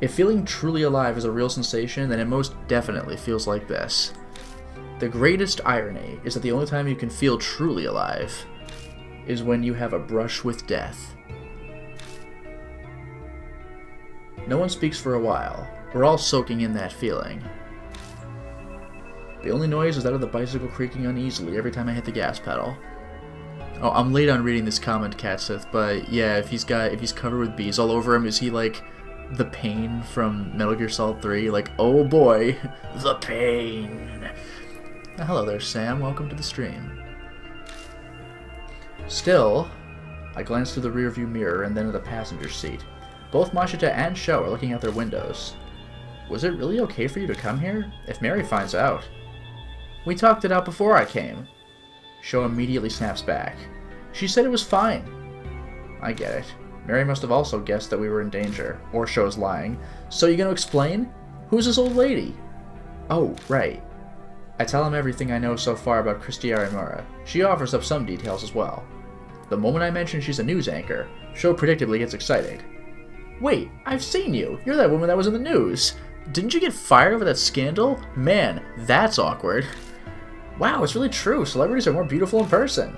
If feeling truly alive is a real sensation, then it most definitely feels like this. The greatest irony is that the only time you can feel truly alive is when you have a brush with death. No one speaks for a while. We're all soaking in that feeling. The only noise is that of the bicycle creaking uneasily every time I hit the gas pedal. Oh, I'm late on reading this comment, Catsith, but yeah, if he's covered with bees all over him, is he like the pain from Metal Gear Solid 3? Like, oh boy, the pain. Hello there, Sam. Welcome to the stream. Still, I glance through the rearview mirror and then at the passenger seat. Both Machida and Sho are looking out their windows. Was it really okay for you to come here? If Mary finds out. We talked it out before I came. Sho immediately snaps back. She said it was fine. I get it. Mary must have also guessed that we were in danger, or Sho's lying. So you gonna explain? Who's this old lady? Oh, right. I tell him everything I know so far about Christy Arimura. She offers up some details as well. The moment I mention she's a news anchor, Sho predictably gets excited. Wait, I've seen you! You're that woman that was in the news! Didn't you get fired over that scandal? Man, that's awkward. Wow, it's really true. Celebrities are more beautiful in person.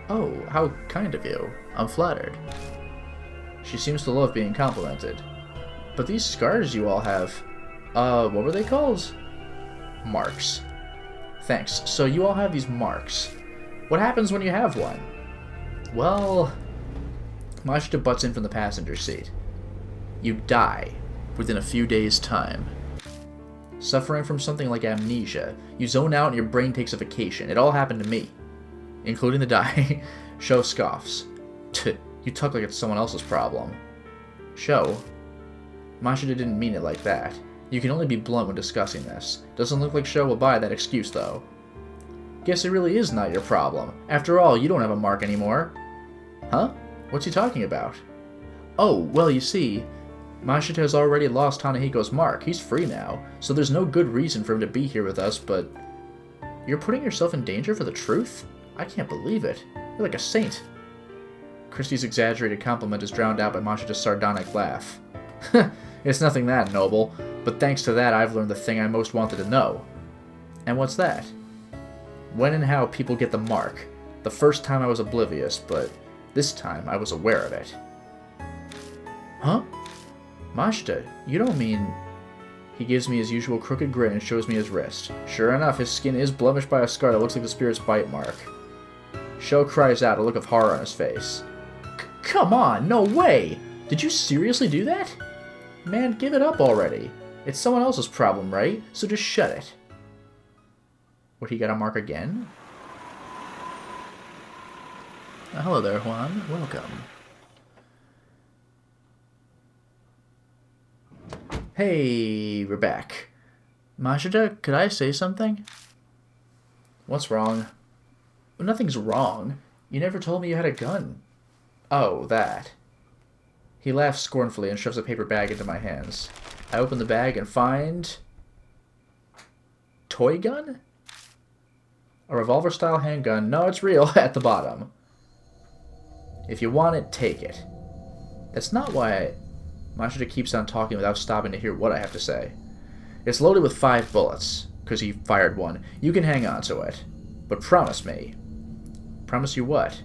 Oh, how kind of you. I'm flattered. She seems to love being complimented. But these scars you all have, what were they called? Marks. Thanks. So you all have these marks. What happens when you have one? Well, Machado butts in from the passenger seat. You die within a few days' time. Suffering from something like amnesia, you zone out and your brain takes a vacation. It all happened to me. Including the die. Sho scoffs. You talk like it's someone else's problem. Sho, Machado didn't mean it like that. You can only be blunt when discussing this. Doesn't look like Sho will buy that excuse, though. Guess it really is not your problem. After all, you don't have a mark anymore. Huh? What's he talking about? Oh, well, you see, Machito has already lost Hanahiko's mark. He's free now, so there's no good reason for him to be here with us, but... You're putting yourself in danger for the truth? I can't believe it. You're like a saint. Christie's exaggerated compliment is drowned out by Machito's sardonic laugh. It's nothing that noble, but thanks to that I've learned the thing I most wanted to know. And what's that? When and how people get the mark. The first time I was oblivious, but this time I was aware of it. Huh? Machida, you don't mean... He gives me his usual crooked grin and shows me his wrist. Sure enough, his skin is blemished by a scar that looks like the spirit's bite mark. Sho cries out, a look of horror on his face. Come on, no way! Did you seriously do that? Man, give it up already. It's someone else's problem, right? So just shut it. What, he got a mark again? Hello there, Juan. Welcome. Hey, Rebec. Machida, could I say something? What's wrong? Well, nothing's wrong. You never told me you had a gun. Oh, that. He laughs scornfully and shoves a paper bag into my hands. I open the bag and find... Toy gun? A revolver-style handgun. No, it's real. At the bottom. If you want it, take it. That's not why Machida keeps on talking without stopping to hear what I have to say. It's loaded with 5 bullets, because he fired one. You can hang on to it. But promise me. Promise you what?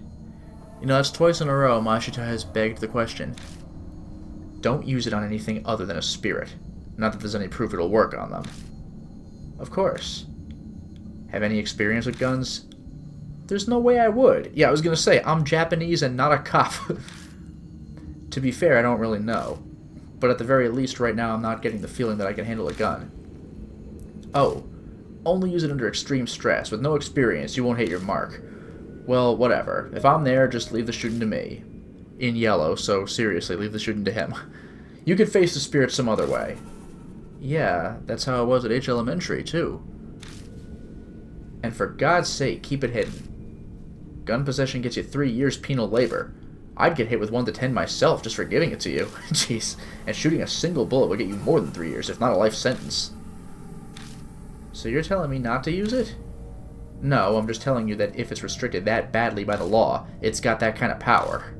You know, that's twice in a row Machida has begged the question. Don't use it on anything other than a spirit. Not that there's any proof it'll work on them. Of course. Have any experience with guns? There's no way I would. Yeah, I was gonna say, I'm Japanese and not a cop. To be fair, I don't really know. But at the very least, right now, I'm not getting the feeling that I can handle a gun. Oh, only use it under extreme stress. With no experience, you won't hit your mark. Well, whatever. If I'm there, just leave the shooting to me. In yellow, so seriously, leave the shooting to him. You could face the spirit some other way. Yeah, that's how it was at H Elementary, too. And for God's sake, keep it hidden. Gun possession gets you 3 years penal labor. I'd get hit with 1 to 10 myself just for giving it to you. Jeez. And shooting a single bullet would get you more than 3 years, if not a life sentence. So you're telling me not to use it? No, I'm just telling you that if it's restricted that badly by the law, it's got that kind of power.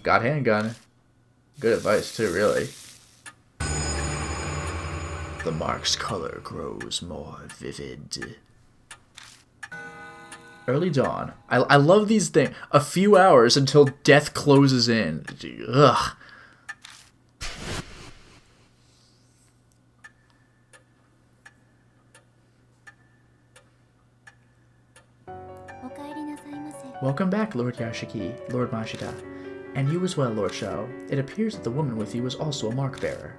Got handgun. Good advice, too, really. The mark's color grows more vivid. Early dawn. I love these things. A few hours until death closes in. Ugh. Welcome back, Lord Yashiki, Lord Machida. And you as well, Lord Shao. It appears that the woman with you is also a mark bearer.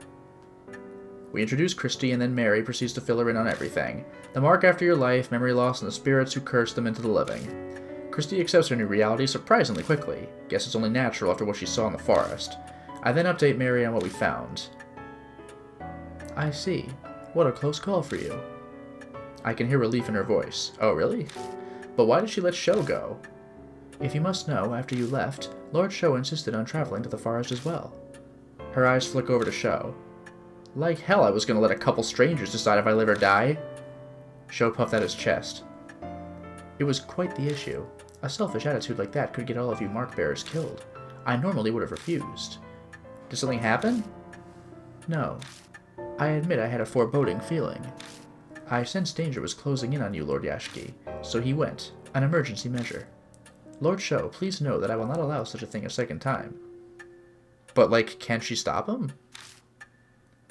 We introduce Christy, and then Mary proceeds to fill her in on everything. The mark after your life, memory loss, and the spirits who cursed them into the living. Christy accepts her new reality surprisingly quickly. Guess it's only natural after what she saw in the forest. I then update Mary on what we found. I see. What a close call for you. I can hear relief in her voice. Oh, really? But why did she let Sho go? If you must know, after you left, Lord Sho insisted on traveling to the forest as well. Her eyes flick over to Sho. Like hell I was gonna let a couple strangers decide if I live or die. Sho puffed at his chest. It was quite the issue. A selfish attitude like that could get all of you mark-bearers killed. I normally would have refused. Did something happen? No. I admit I had a foreboding feeling. I sensed danger was closing in on you, Lord Yashiki, so he went, an emergency measure. Lord Sho, please know that I will not allow such a thing a second time. But, like, can't she stop him?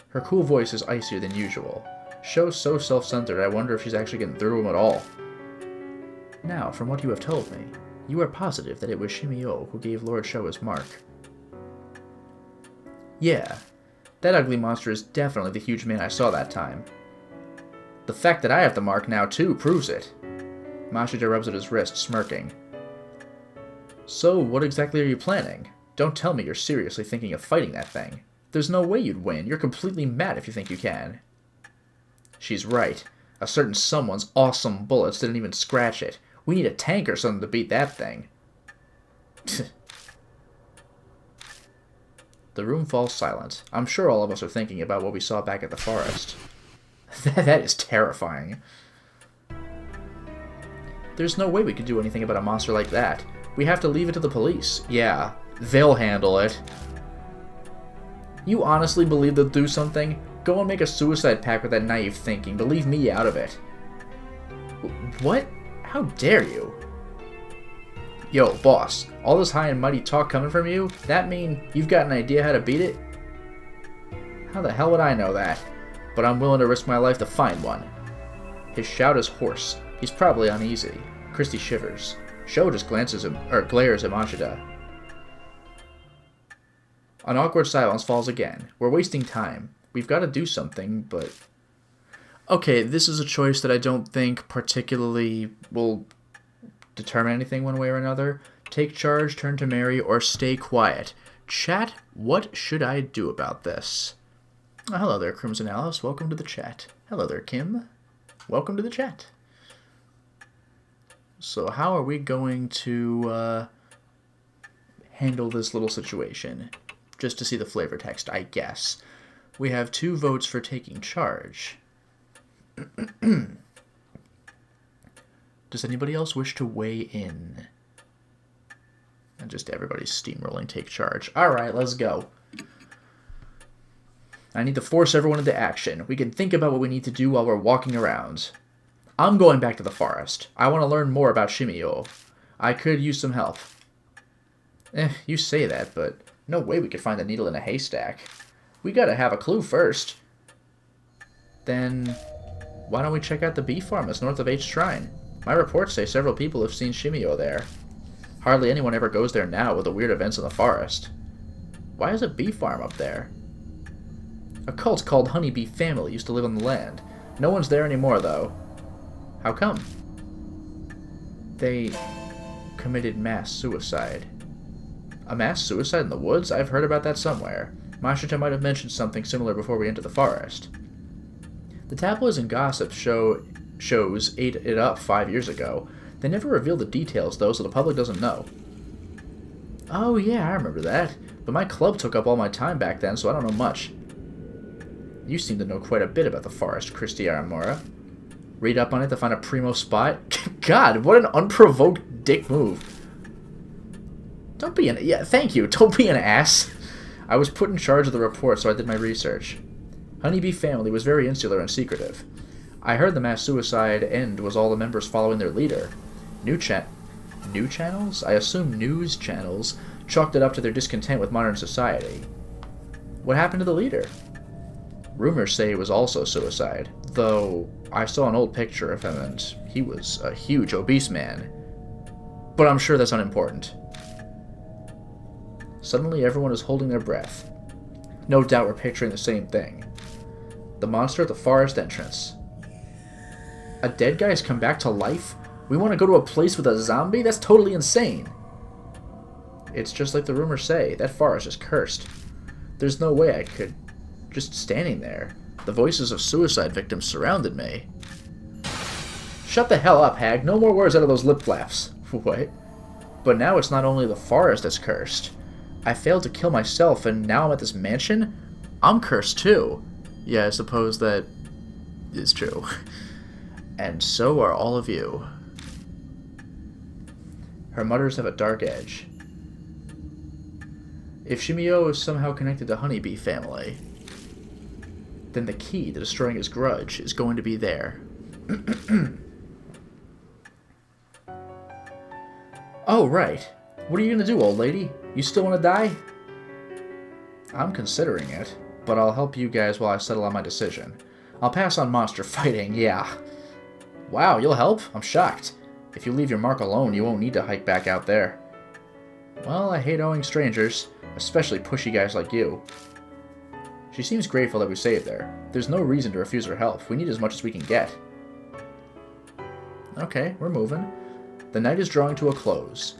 Her cool voice is icier than usual. Sho's so self-centered, I wonder if she's actually getting through him at all. Now, from what you have told me, you are positive that it was Shimio who gave Lord Sho his mark. Yeah, that ugly monster is definitely the huge man I saw that time. The fact that I have the mark now, too, proves it. Machado rubs at his wrist, smirking. So, what exactly are you planning? Don't tell me you're seriously thinking of fighting that thing. There's no way you'd win. You're completely mad if you think you can. She's right. A certain someone's awesome bullets didn't even scratch it. We need a tank or something to beat that thing. The room falls silent. I'm sure all of us are thinking about what we saw back at the forest. That is terrifying. There's no way we could do anything about a monster like that. We have to leave it to the police. Yeah, they'll handle it. You honestly believe they'll do something? Go and make a suicide pact with that naive thinking, but leave me out of it. What? How dare you? Yo, boss, all this high and mighty talk coming from you, that mean you've got an idea how to beat it? How the hell would I know that? But I'm willing to risk my life to find one. His shout is hoarse. He's probably uneasy. Christy shivers. Sho just glares at Machida. An awkward silence falls again. We're wasting time. We've got to do something, but... Okay, this is a choice that I don't think particularly will determine anything one way or another. Take charge, turn to Mary, or stay quiet. Chat, what should I do about this? Oh, hello there, Crimson Alice. Welcome to the chat. Hello there, Kim. Welcome to the chat. So how are we going to handle this little situation? Just to see the flavor text, I guess. We have 2 votes for taking charge. Does anybody else wish to weigh in? And just everybody's steamrolling take charge. Alright, let's go. I need to force everyone into action. We can think about what we need to do while we're walking around. I'm going back to the forest. I want to learn more about Shimio. I could use some help. You say that, but no way we could find a needle in a haystack. We gotta have a clue first. Then, why don't we check out the bee farm that's north of H Shrine? My reports say several people have seen Shimio there. Hardly anyone ever goes there now with the weird events in the forest. Why is a bee farm up there? A cult called Honeybee Family used to live on the land. No one's there anymore, though. How come? They committed mass suicide. A mass suicide in the woods? I've heard about that somewhere. Machita might have mentioned something similar before we entered the forest. The tabloids and gossip shows ate it up 5 years ago. They never revealed the details, though, so the public doesn't know. Oh yeah, I remember that. But my club took up all my time back then, so I don't know much. You seem to know quite a bit about the forest, Christy Aramura. Read up on it to find a primo spot? God, what an unprovoked dick move. Don't be an... Yeah, thank you. Don't be an ass. I was put in charge of the report, so I did my research. Honeybee Family was very insular and secretive. I heard the mass suicide end was all the members following their leader. New channels? I assume news channels chalked it up to their discontent with modern society. What happened to the leader? Rumors say it was also suicide, though I saw an old picture of him and he was a huge obese man. But I'm sure that's unimportant. Suddenly everyone is holding their breath. No doubt we're picturing the same thing. The monster at the forest entrance. A dead guy has come back to life? We want to go to a place with a zombie? That's totally insane. It's just like the rumors say. That forest is cursed. There's no way I could... Just standing there. The voices of suicide victims surrounded me. Shut the hell up, hag. No more words out of those lip flaps. What? But now it's not only the forest that's cursed. I failed to kill myself, and now I'm at this mansion? I'm cursed too. Yeah, I suppose that is true. And so are all of you. Her mutters have a dark edge. If Shimio is somehow connected to Honeybee family, then the key to destroying his grudge is going to be there. Oh, right. What are you gonna do, old lady? You still wanna die? I'm considering it, but I'll help you guys while I settle on my decision. I'll pass on monster fighting, yeah. Wow, you'll help? I'm shocked. If you leave your mark alone, you won't need to hike back out there. Well, I hate owing strangers, especially pushy guys like you. She seems grateful that we saved her. There's no reason to refuse her help. We need as much as we can get. Okay, we're moving. The night is drawing to a close.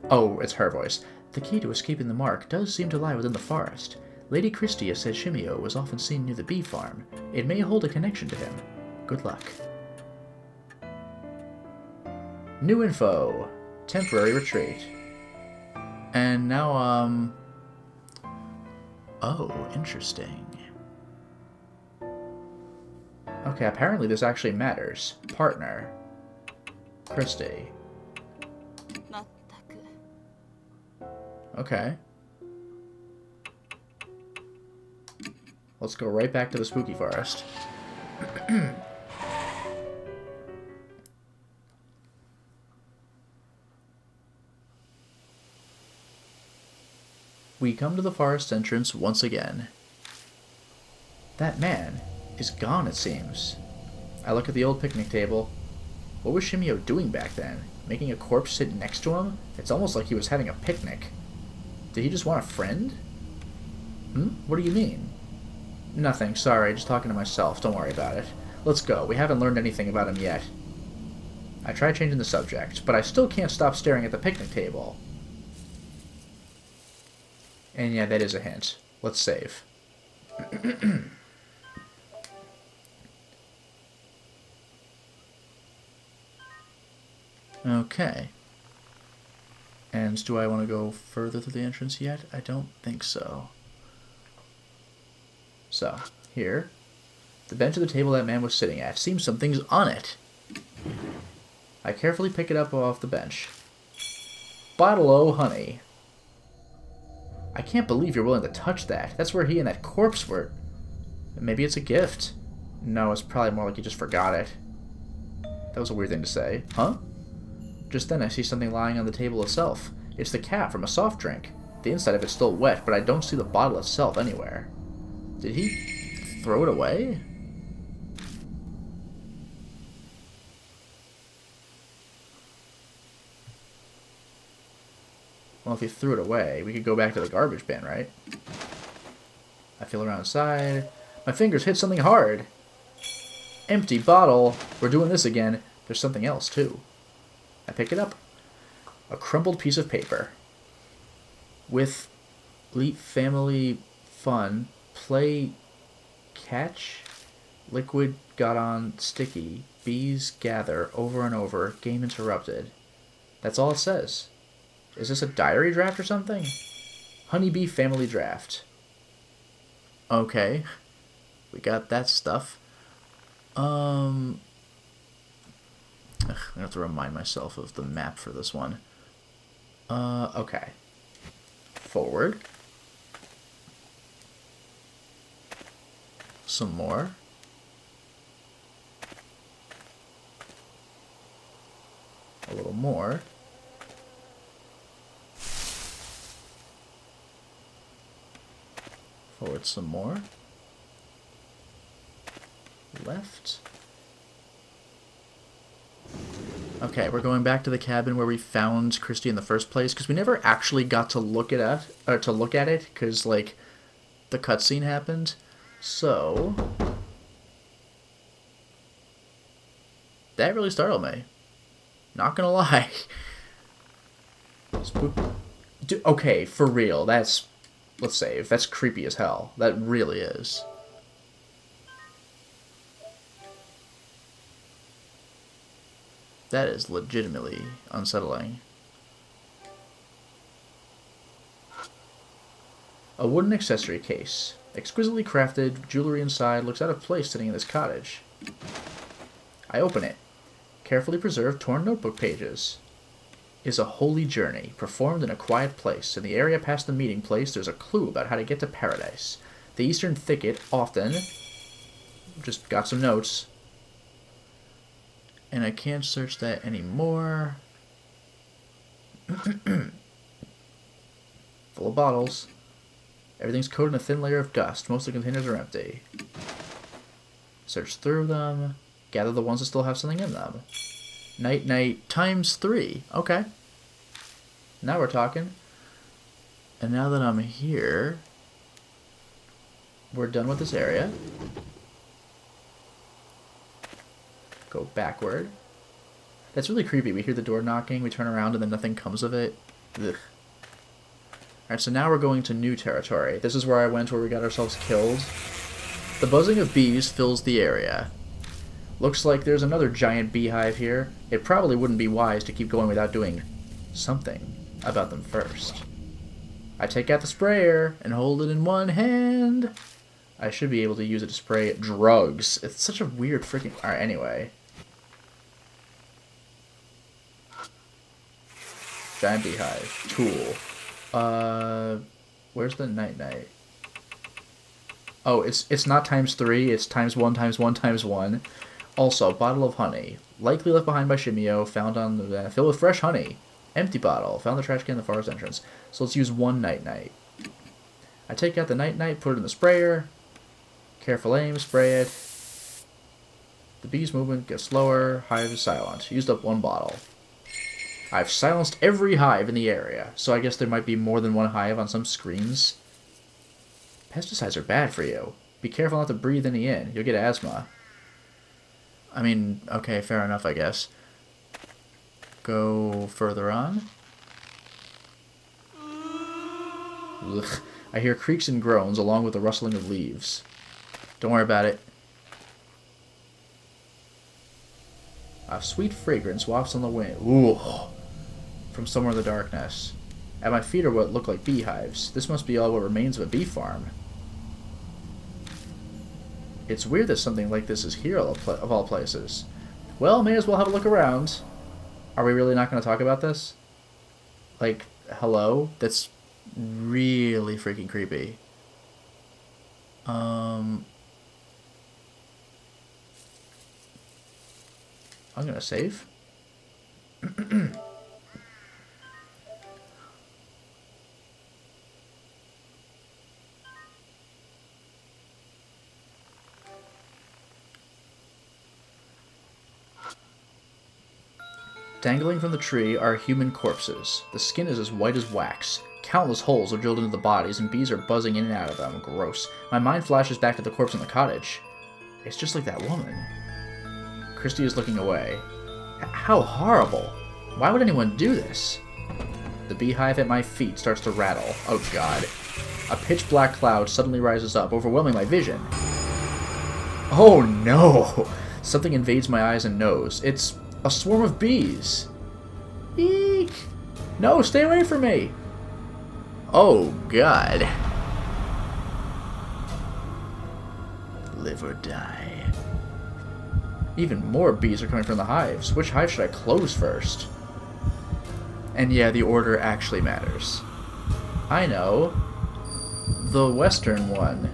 Oh, it's her voice. The key to escaping the mark does seem to lie within the forest. Lady Christie has said Shimio was often seen near the bee farm. It may hold a connection to him. Good luck. New info. Temporary retreat. And now, oh, interesting. Okay, apparently this actually matters. Partner. Christie. Okay. Let's go right back to the spooky forest. We come to the forest entrance once again. That man is gone, it seems. I look at the old picnic table. What was Shimio doing back then? Making a corpse sit next to him? It's almost like he was having a picnic. Did he just want a friend? What do you mean? Nothing, sorry, just talking to myself, don't worry about it. Let's go, we haven't learned anything about him yet. I try changing the subject, but I still can't stop staring at the picnic table. And yeah, that is a hint. Let's save. Okay. And do I want to go further through the entrance yet? I don't think so. So, here. The bench at the table that man was sitting at. Seems something's on it. I carefully pick it up off the bench. Bottle o' honey. I can't believe you're willing to touch that. That's where he and that corpse were. Maybe it's a gift. No, it's probably more like you just forgot it. That was a weird thing to say. Huh? Just then I see something lying on the table itself. It's the cap from a soft drink. The inside of it's still wet, but I don't see the bottle itself anywhere. Did he throw it away? Well, if he threw it away, we could go back to the garbage bin, right? I feel around inside. My fingers hit something hard. Empty bottle. We're doing this again. There's something else, too. I pick it up. A crumpled piece of paper. With Leap Family Fun, play catch, liquid got on sticky, bees gather over and over, game interrupted. That's all it says. Is this a diary draft or something? Honeybee Family Draft. Okay. We got that stuff. I'm gonna have to remind myself of the map for this one. Okay. Forward. Some more. A little more. Forward some more. Left. Okay, we're going back to the cabin where we found Christie in the first place, because we never actually got to look at it, because, like, the cutscene happened. So that really startled me. Not gonna lie. Okay, for real, that's... Let's save. That's creepy as hell. That really is. That is legitimately unsettling. A wooden accessory case. Exquisitely crafted, jewelry inside looks out of place sitting in this cottage. I open it. Carefully preserved torn notebook pages. Is a holy journey, performed in a quiet place. In the area past the meeting place, there's a clue about how to get to paradise. The eastern thicket, often. Just got some notes. And I can't search that anymore. Full of bottles. Everything's coated in a thin layer of dust. Most of the containers are empty. Search through them. Gather the ones that still have something in them. Night night times 3. Okay. Now we're talking. And now that I'm here, we're done with this area. Go backward. That's really creepy. We hear the door knocking, we turn around, and then nothing comes of it. Ugh. Alright, so now we're going to new territory. This is where I went where we got ourselves killed. The buzzing of bees fills the area. Looks like there's another giant beehive here. It probably wouldn't be wise to keep going without doing something about them first. I take out the sprayer and hold it in one hand. I should be able to use it to spray drugs. It's such a weird freaking... Alright, anyway. Giant beehive. Tool. Where's the night-night? Oh, it's not times 3, it's times 1 times 1 times 1. Also, bottle of honey. Likely left behind by Shimio, found on the... filled with fresh honey. Empty bottle. Found the trash can in the forest entrance. So let's use one night-night. I take out the night-night, put it in the sprayer. Careful aim, spray it. The bee's movement gets slower. Hive is silent. Used up 1 bottle. I've silenced every hive in the area, so I guess there might be more than 1 hive on some screens. Pesticides are bad for you. Be careful not to breathe any in. You'll get asthma. I mean, okay, fair enough, I guess. Go further on. Ugh. I hear creaks and groans along with the rustling of leaves. Don't worry about it. A sweet fragrance wafts on the wind. Ooh. From somewhere in the darkness. At my feet are what look like beehives. This must be all what remains of a bee farm. It's weird that something like this is here of all places. Well, may as well have a look around. Are we really not going to talk about this? Like, hello? That's really freaking creepy. I'm going to save. Dangling from the tree are human corpses. The skin is as white as wax. Countless holes are drilled into the bodies, and bees are buzzing in and out of them. Gross. My mind flashes back to the corpse in the cottage. It's just like that woman. Christy is looking away. How horrible. Why would anyone do this? The beehive at my feet starts to rattle. Oh god. A pitch-black cloud suddenly rises up, overwhelming my vision. Oh no! Something invades my eyes and nose. It's a swarm of bees. Eek! No, stay away from me! Oh god. Live or die. Even more bees are coming from the hives. Which hive should I close first? And yeah, the order actually matters. I know. The western one.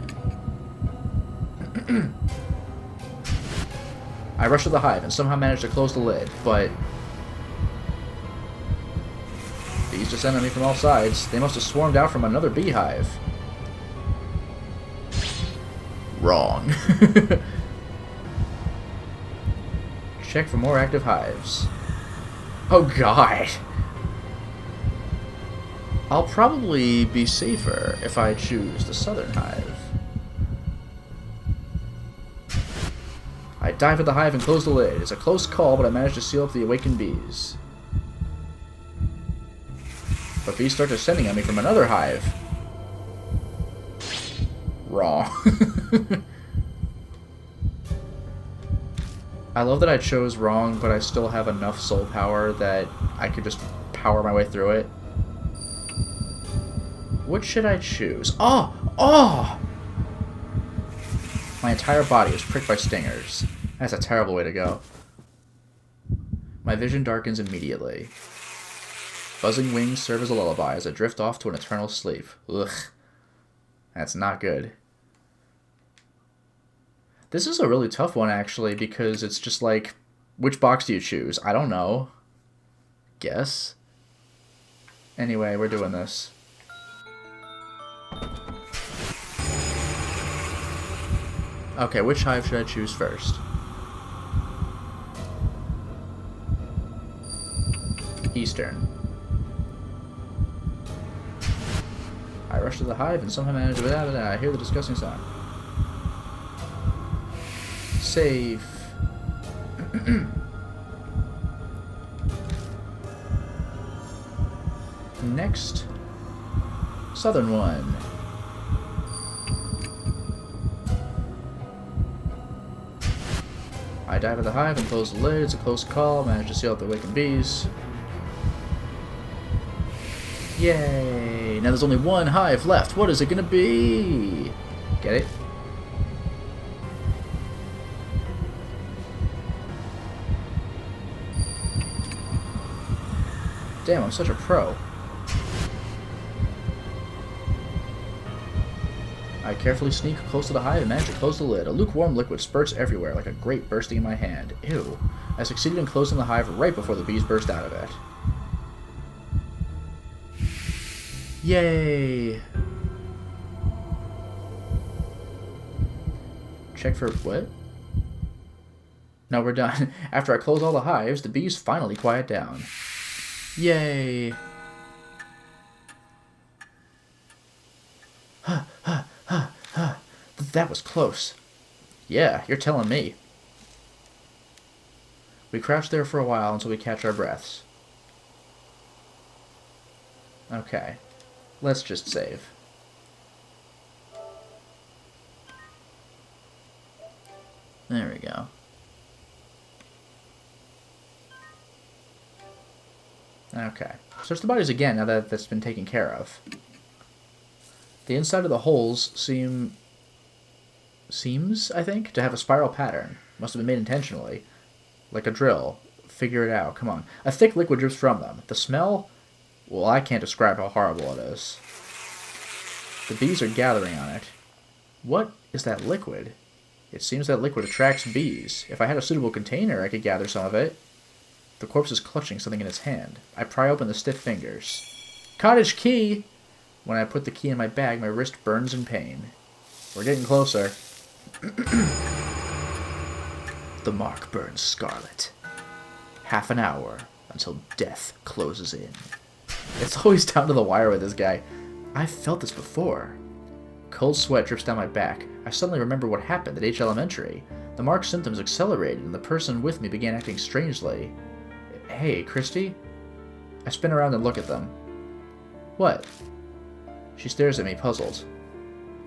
I rush to the hive and somehow manage to close the lid, but bees descend on me from all sides. They must have swarmed out from another beehive. Wrong. Check for more active hives. Oh god. I'll probably be safer if I choose the southern hive. I dive at the hive and close the lid. It's a close call, but I managed to seal up the awakened bees. But bees start descending on me from another hive. Wrong. I love that I chose wrong, but I still have enough soul power that I could just power my way through it. Which should I choose? Oh! Oh! My entire body is pricked by stingers. That's a terrible way to go. My vision darkens immediately. Buzzing wings serve as a lullaby as I drift off to an eternal sleep. Ugh. That's not good. This is a really tough one, actually, because it's just like, which box do you choose? I don't know. Guess. Anyway, we're doing this. Okay, which hive should I choose first? Eastern. I rush to the hive and somehow manage to... I hear the disgusting sound. Save. Next. Southern one. I dive at the hive and close the lid. It's a close call. Manage to seal out the awakened bees. Yay! Now there's only one hive left. What is it gonna be? Get it? Damn, I'm such a pro. I carefully sneak close to the hive and manage to close the lid. A lukewarm liquid spurts everywhere like a grape bursting in my hand. Ew. I succeeded in closing the hive right before the bees burst out of it. Yay! Check for what? No, we're done. After I close all the hives, the bees finally quiet down. Yay! That was close. Yeah, you're telling me. We crouch there for a while until we catch our breaths. Okay. Let's just save. There we go. Okay. Search the bodies again now that that's been taken care of. The inside of the holes seems, I think, to have a spiral pattern. Must have been made intentionally. Like a drill. Figure it out. Come on. A thick liquid drips from them. The smell? Well, I can't describe how horrible it is. The bees are gathering on it. What is that liquid? It seems that liquid attracts bees. If I had a suitable container, I could gather some of it. The corpse is clutching something in its hand. I pry open the stiff fingers. Cottage key! When I put the key in my bag, my wrist burns in pain. We're getting closer. The mark burns scarlet. Half an hour until death closes in. It's always down to the wire with this guy. I've felt this before. Cold sweat drips down my back. I suddenly remember what happened at H Elementary. The mark's symptoms accelerated, and the person with me began acting strangely. Hey, Christy? I spin around and look at them. What? She stares at me, puzzled.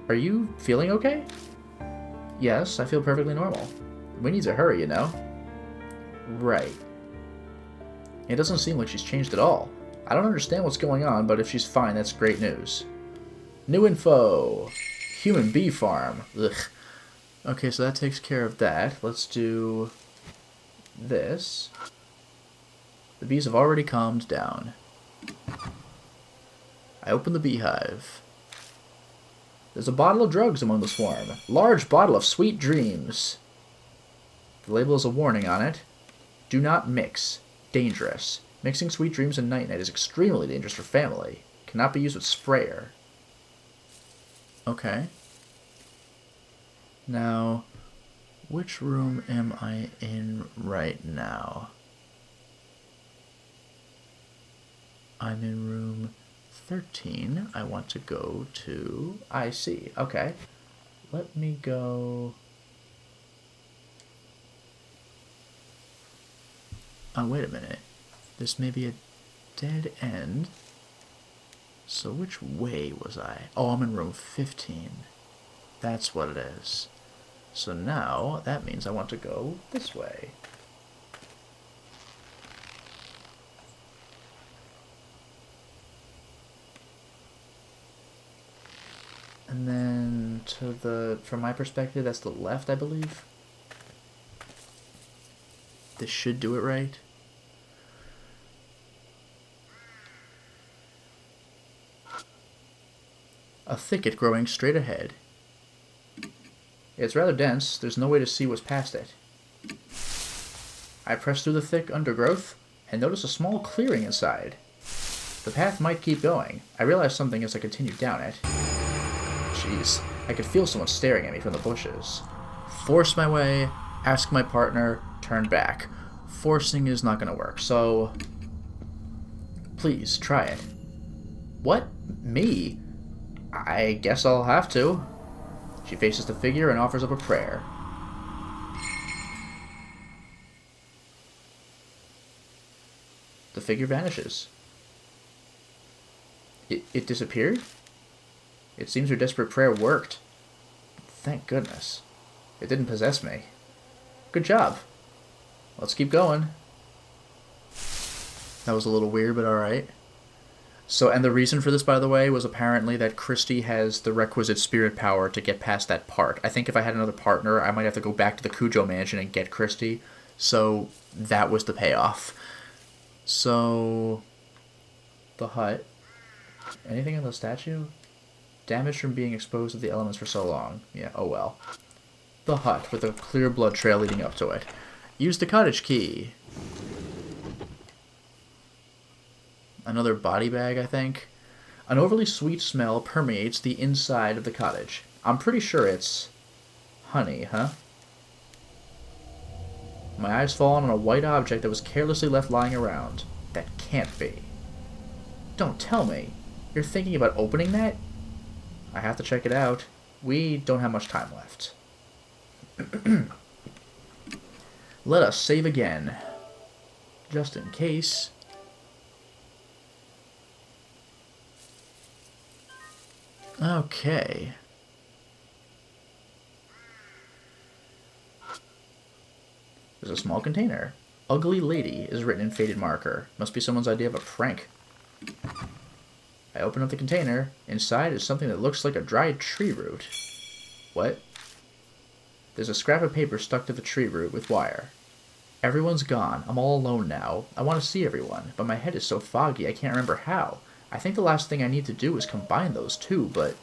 Are you feeling okay? Yes, I feel perfectly normal. We need to hurry, you know? Right. It doesn't seem like she's changed at all. I don't understand what's going on, but if she's fine, that's great news. New info! Human bee farm. Ugh. Okay, so that takes care of that. Let's do this. The bees have already calmed down. I open the beehive. There's a bottle of drugs among the swarm. Large bottle of sweet dreams. The label has a warning on it. Do not mix. Dangerous. Mixing sweet dreams and night-night is extremely dangerous for family. Cannot be used with sprayer. Okay. Now, which room am I in right now? I'm in room 13. I want to go to... I see. Okay. Let me go... Oh, wait a minute. This may be a dead end. So which way was I? Oh, I'm in room 15. That's what it is. So now, that means I want to go this way. And then to the, from my perspective, that's the left, I believe. This should do it right. A thicket growing straight ahead. It's rather dense. There's no way to see what's past it. I press through the thick undergrowth and notice a small clearing inside. The path might keep going. I realize something as I continue down it. Jeez, I could feel someone staring at me from the bushes. Force my way, ask my partner, turn back. Forcing is not going to work, so please try it. What? Me? I guess I'll have to. She faces the figure and offers up a prayer. The figure vanishes. It disappeared? It seems her desperate prayer worked. Thank goodness. It didn't possess me. Good job. Let's keep going. That was a little weird, but alright. So, and the reason for this, by the way, was apparently that Christy has the requisite spirit power to get past that part. I think if I had another partner, I might have to go back to the Cujo mansion and get Christy. So, that was the payoff. So, the hut. Anything on the statue? Damage from being exposed to the elements for so long. Yeah, oh well. The hut, with a clear blood trail leading up to it. Use the cottage key. Another body bag, I think. An overly sweet smell permeates the inside of the cottage. I'm pretty sure it's honey, huh? My eyes fall on a white object that was carelessly left lying around. That can't be. Don't tell me. You're thinking about opening that? I have to check it out. We don't have much time left. Let us save again. Just in case. Okay. There's a small container. Ugly Lady is written in faded marker. Must be someone's idea of a prank. I open up the container. Inside is something that looks like a dried tree root. What? There's a scrap of paper stuck to the tree root with wire. Everyone's gone. I'm all alone now. I want to see everyone, but my head is so foggy I can't remember how. I think the last thing I need to do is combine those two, but...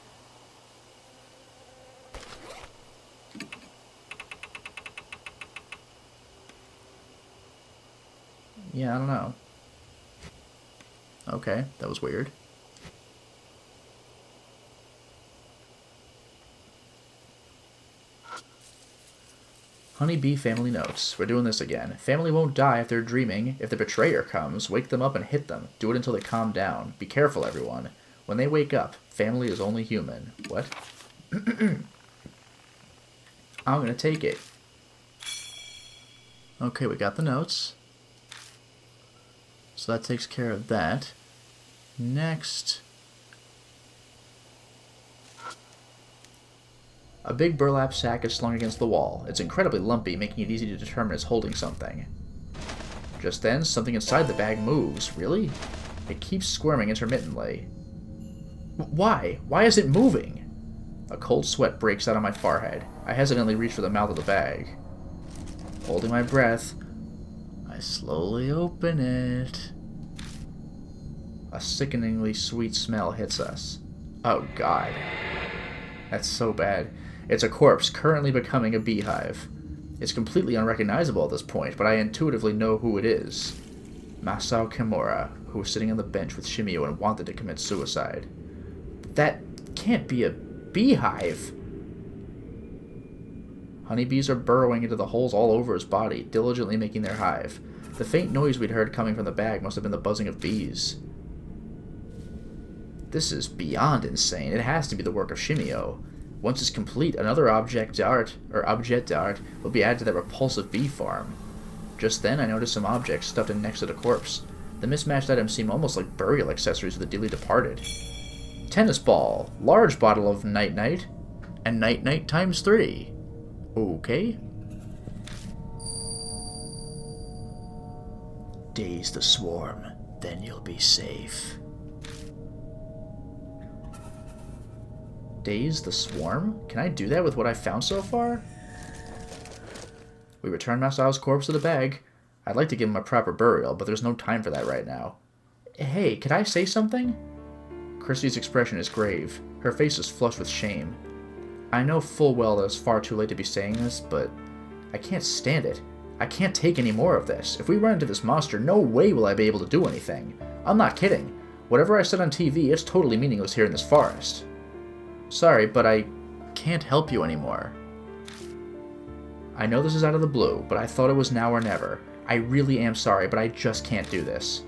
yeah, I don't know. Okay, that was weird. Honeybee family notes. We're doing this again. Family won't die if they're dreaming. If the betrayer comes, wake them up and hit them. Do it until they calm down. Be careful, everyone. When they wake up, family is only human. What? I'm gonna take it. Okay, we got the notes. So that takes care of that. Next... a big burlap sack is slung against the wall. It's incredibly lumpy, making it easy to determine it's holding something. Just then, something inside the bag moves. Really? It keeps squirming intermittently. Why? Why is it moving? A cold sweat breaks out on my forehead. I hesitantly reach for the mouth of the bag. Holding my breath, I slowly open it. A sickeningly sweet smell hits us. Oh God. That's so bad. It's a corpse currently becoming a beehive. It's completely unrecognizable at this point, but I intuitively know who it is. Masao Kimura, who was sitting on the bench with Shimio and wanted to commit suicide. That can't be a beehive. Honeybees are burrowing into the holes all over his body, diligently making their hive. The faint noise we'd heard coming from the bag must have been the buzzing of bees. This is beyond insane. It has to be the work of Shimio. Once it's complete, another object d'art will be added to that repulsive bee farm. Just then, I noticed some objects stuffed in next to the corpse. The mismatched items seem almost like burial accessories of the dearly departed. Tennis ball, large bottle of night-night, and night-night times 3. Okay. Daze the swarm, then you'll be safe. Daze the swarm? Can I do that with what I've found so far? We return Masao's corpse to the bag. I'd like to give him a proper burial, but there's no time for that right now. Hey, could I say something? Christy's expression is grave. Her face is flushed with shame. I know full well that it's far too late to be saying this, but I can't stand it. I can't take any more of this. If we run into this monster, no way will I be able to do anything. I'm not kidding. Whatever I said on TV, it's totally meaningless here in this forest. Sorry, but I can't help you anymore. I know this is out of the blue, but I thought it was now or never. I really am sorry, but I just can't do this.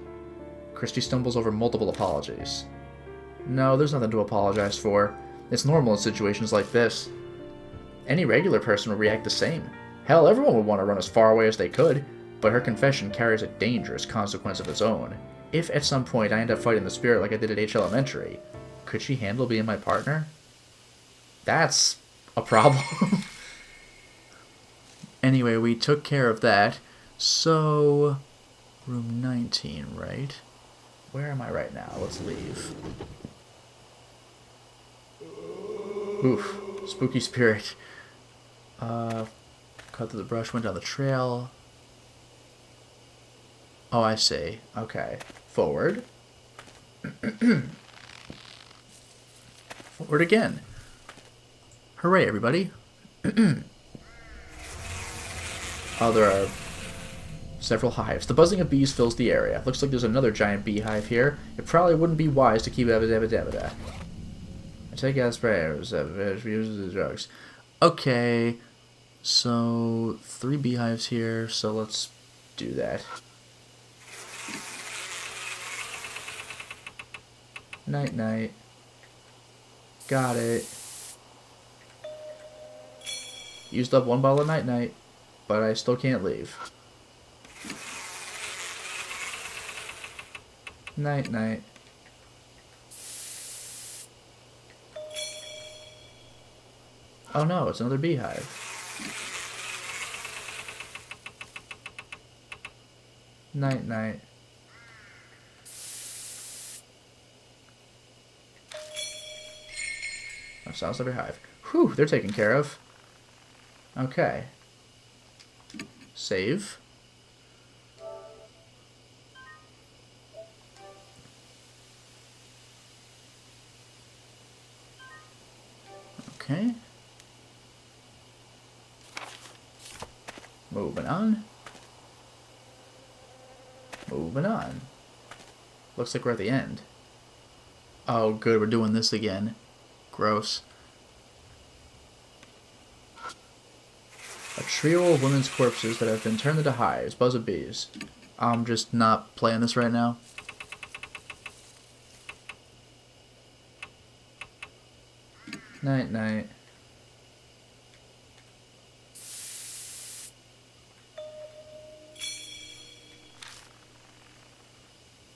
Christy stumbles over multiple apologies. No, there's nothing to apologize for. It's normal in situations like this. Any regular person would react the same. Hell, everyone would want to run as far away as they could, but her confession carries a dangerous consequence of its own. If at some point I end up fighting the spirit like I did at H Elementary, could she handle being my partner? That's a problem. Anyway, we took care of that. So, room 19, right? Where am I right now? Let's leave. Oof, spooky spirit. Cut through the brush, went down the trail. Oh, I see. Okay. Forward. Forward again. Hooray, everybody. Oh, there are several hives. The buzzing of bees fills the area. Looks like there's another giant beehive here. It probably wouldn't be wise to keep I take out sprayers, uses the drugs. Okay, so 3 beehives here, so let's do that. Night night. Got it. Used up 1 bottle of night night, but I still can't leave. Night night. Oh no, it's another beehive. Night night. That sounds like a hive. Whew, they're taken care of. Okay. Save. Okay. Moving on. Moving on. Looks like we're at the end. Oh, good, we're doing this again. Gross. A trio of women's corpses that have been turned into hives. Buzz of bees. I'm just not playing this right now. Night night.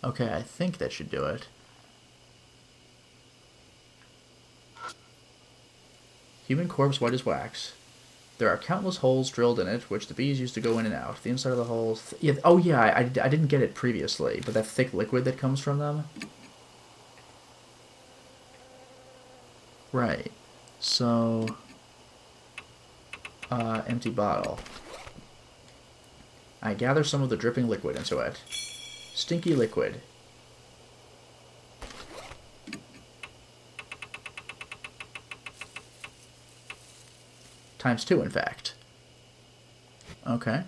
Okay, I think that should do it. Human corpse white as wax. There are countless holes drilled in it, which the bees used to go in and out. The inside of the holes... Yeah, oh yeah, I didn't get it previously, but that thick liquid that comes from them... Right. So... empty bottle. I gather some of the dripping liquid into it. Stinky liquid. ×2, in fact. Okay.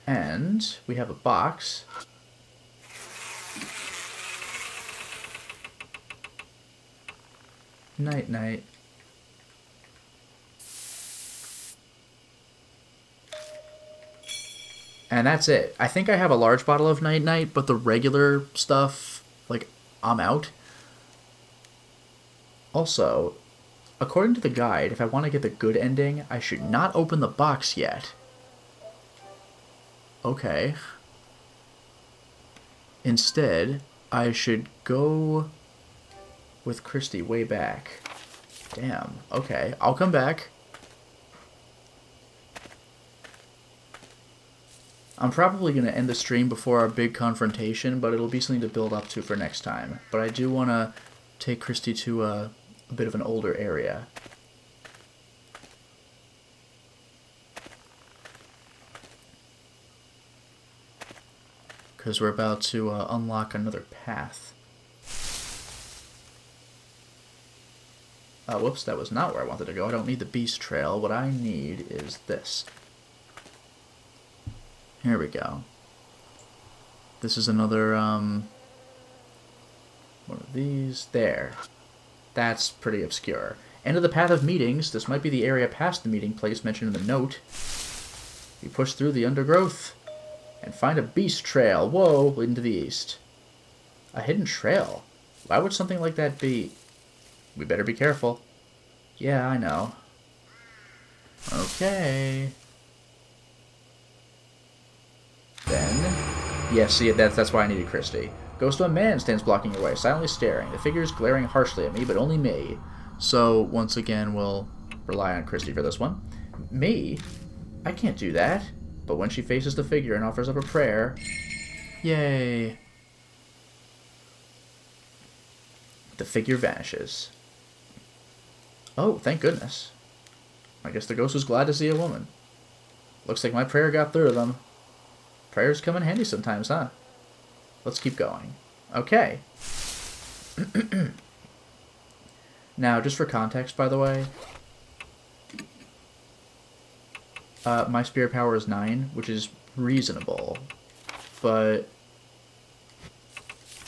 And we have a box. Night night. And that's it. I think I have a large bottle of night night, but the regular stuff, like, I'm out. Also, according to the guide, if I want to get the good ending, I should not open the box yet. Okay. Instead, I should go with Christy way back. Damn. Okay, I'll come back. I'm probably going to end the stream before our big confrontation, but it'll be something to build up to for next time. But I do want to take Christy to bit of an older area. Because we're about to unlock another path. Whoops, that was not where I wanted to go. I don't need the beast trail. What I need is this. Here we go. This is another, one of these. There. That's pretty obscure. End of the path of meetings. This might be the area past the meeting place mentioned in the note. You push through the undergrowth and find a beast trail. Whoa, leading to the east. A hidden trail? Why would something like that be? We better be careful. Yeah, I know. Okay. Then, yeah, see, that's why I needed Christy. Ghost of a man stands blocking your way, silently staring. The figure is glaring harshly at me, but only me. So, once again, we'll rely on Christy for this one. Me? I can't do that. But when she faces the figure and offers up a prayer... Yay. The figure vanishes. Oh, thank goodness. I guess the ghost was glad to see a woman. Looks like my prayer got through to them. Prayers come in handy sometimes, huh? Let's keep going. Okay. Now, just for context, by the way, my spirit power is 9, which is reasonable, but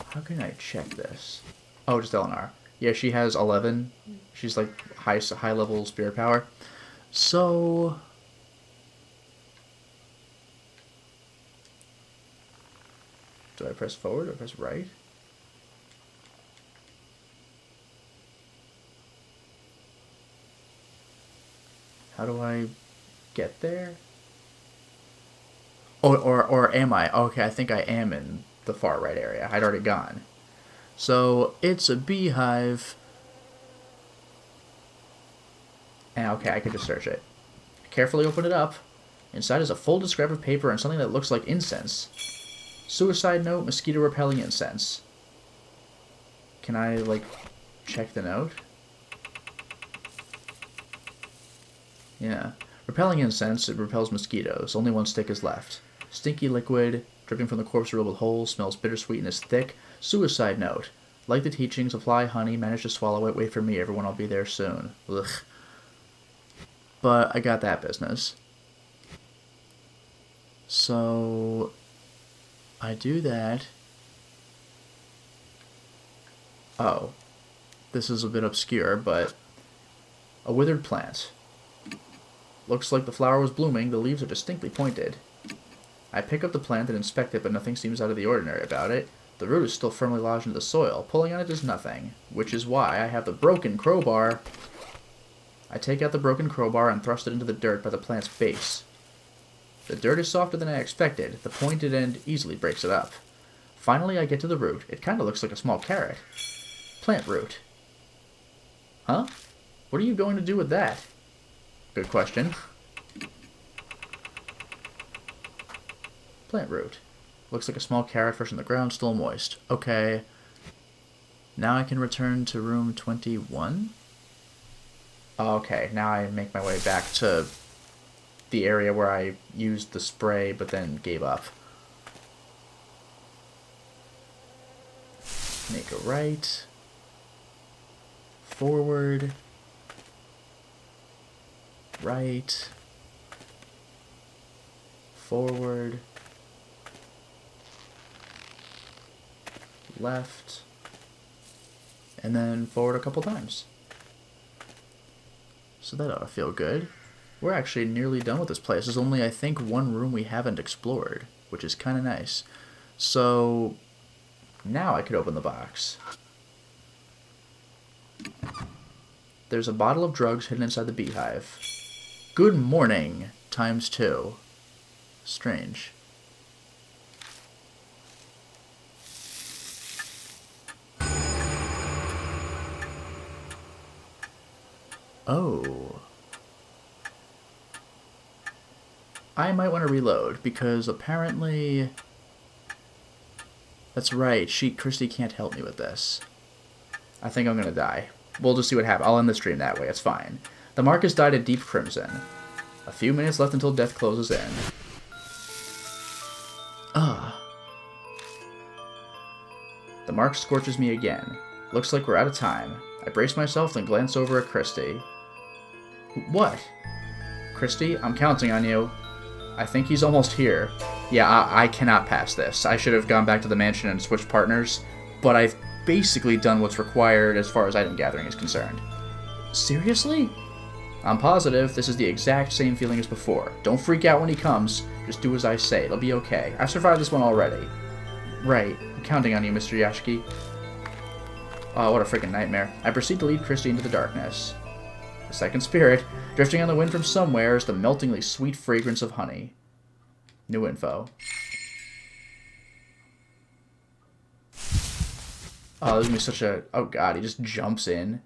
how can I check this? Oh, just LNR. Yeah, she has 11. She's like high level spirit power. So do I press forward or press right? How do I get there? Oh, or am I? Okay, I think I am in the far right area. I'd already gone. So it's a beehive. And okay, I could just search it. Carefully open it up. Inside is a folded scrap of paper and something that looks like incense. Suicide note, mosquito repelling incense. Can I, like, check the note? Yeah. Repelling incense, it repels mosquitoes. Only one stick is left. Stinky liquid, dripping from the corpse riddled with holes, smells bittersweet and is thick. Suicide note. Like the teachings, apply honey, manage to swallow it, wait for me, everyone, I'll be there soon. Ugh. But I got that business. So I do that. Oh. This is a bit obscure, but a withered plant. Looks like the flower was blooming, the leaves are distinctly pointed. I pick up the plant and inspect it, but nothing seems out of the ordinary about it. The root is still firmly lodged into the soil. Pulling on it does nothing, which is why I have the broken crowbar. I take out the broken crowbar and thrust it into the dirt by the plant's base. The dirt is softer than I expected. The pointed end easily breaks it up. Finally, I get to the root. It kind of looks like a small carrot. Plant root. Huh? What are you going to do with that? Good question. Plant root. Looks like a small carrot fresh in the ground, still moist. Okay. Now I can return to room 21? Okay, now I make my way back to the area where I used the spray but then gave up. Make a right. Forward. Right. Forward. Left. And then forward a couple times. So that ought to feel good. We're actually nearly done with this place. There's only, I think, one room we haven't explored, which is kind of nice. So now I could open the box. There's a bottle of drugs hidden inside the beehive. Good morning, ×2. Strange. Oh. I might want to reload, because apparently... That's right, Christy can't help me with this. I think I'm gonna die. We'll just see what happens. I'll end the stream that way. It's fine. The mark is dyed a deep crimson. A few minutes left until death closes in. The mark scorches me again. Looks like we're out of time. I brace myself, then glance over at Christy. What? Christy, I'm counting on you. I think he's almost here. Yeah, I cannot pass this. I should have gone back to the mansion and switched partners, but I've basically done what's required as far as item gathering is concerned. Seriously? I'm positive this is the exact same feeling as before. Don't freak out when he comes. Just do as I say. It'll be okay. I survived this one already. Right. I'm counting on you, Mr. Yashiki. Oh, what a freaking nightmare. I proceed to lead Christy into the darkness. The second spirit, drifting on the wind from somewhere, is the meltingly sweet fragrance of honey. New info. Oh, there's gonna be such a... Oh god, he just jumps in.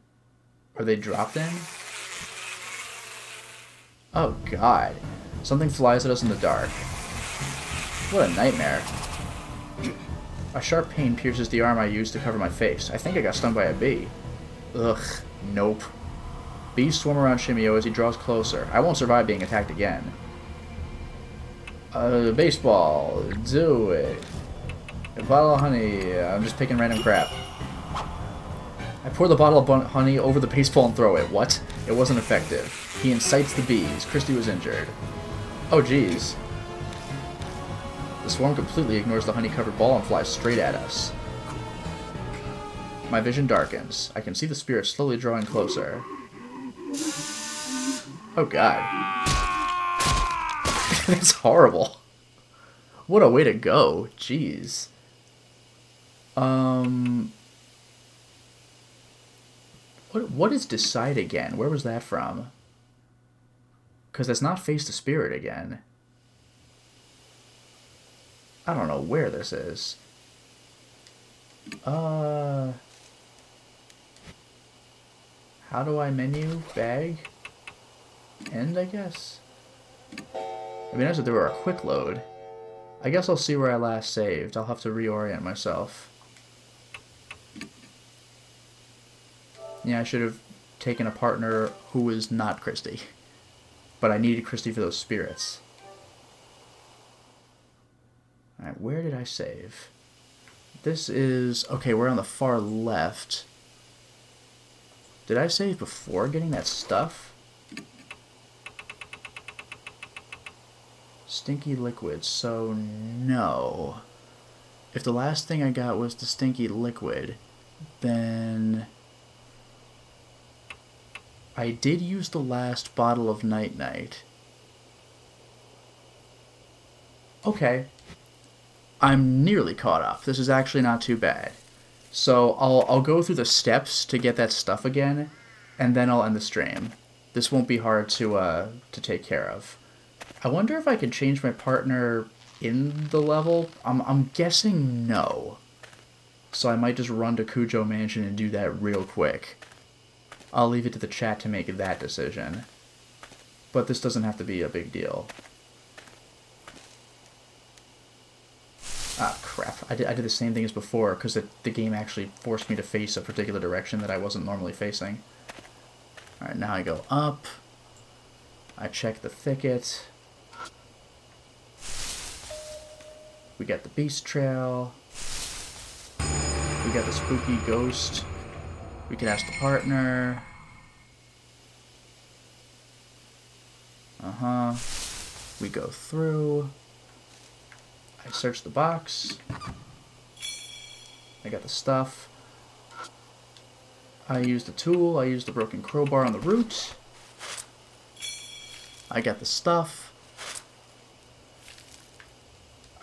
Are they dropped in? Oh god. Something flies at us in the dark. What a nightmare. A sharp pain pierces the arm I used to cover my face. I think I got stung by a bee. Ugh. Nope. Bees swarm around Shimio as he draws closer. I won't survive being attacked again. Baseball. Do it. A bottle of honey. I'm just picking random crap. I pour the bottle of honey over the baseball and throw it. What? It wasn't effective. He incites the bees. Christy was injured. Oh, jeez. The swarm completely ignores the honey-covered ball and flies straight at us. My vision darkens. I can see the spirit slowly drawing closer. Oh god. That's horrible. What a way to go. Jeez. What is decide again? Where was that from? Because that's not face the spirit again. I don't know where this is. How do I menu? Bag? End, I guess? I mean, as if there were a quick load. I guess I'll see where I last saved. I'll have to reorient myself. Yeah, I should have taken a partner who was not Christy. But I needed Christy for those spirits. Alright, where did I save? This is... Okay, we're on the far left. Did I save before getting that stuff? Stinky liquid, so no. If the last thing I got was the stinky liquid, then... I did use the last bottle of Night Night. Okay. I'm nearly caught up. This is actually not too bad. So I'll go through the steps to get that stuff again, and then I'll end the stream. This won't be hard to take care of. I wonder if I can change my partner in the level. I'm guessing no. So I might just run to Kujo Mansion and do that real quick. I'll leave it to the chat to make that decision. But this doesn't have to be a big deal. Ah, crap. I did the same thing as before, because the game actually forced me to face a particular direction that I wasn't normally facing. Alright, now I go up. I check the thicket. We got the beast trail. We got the spooky ghost. We can ask the partner. We go through. I search the box. I got the stuff. I use the tool. I use the broken crowbar on the root. I got the stuff.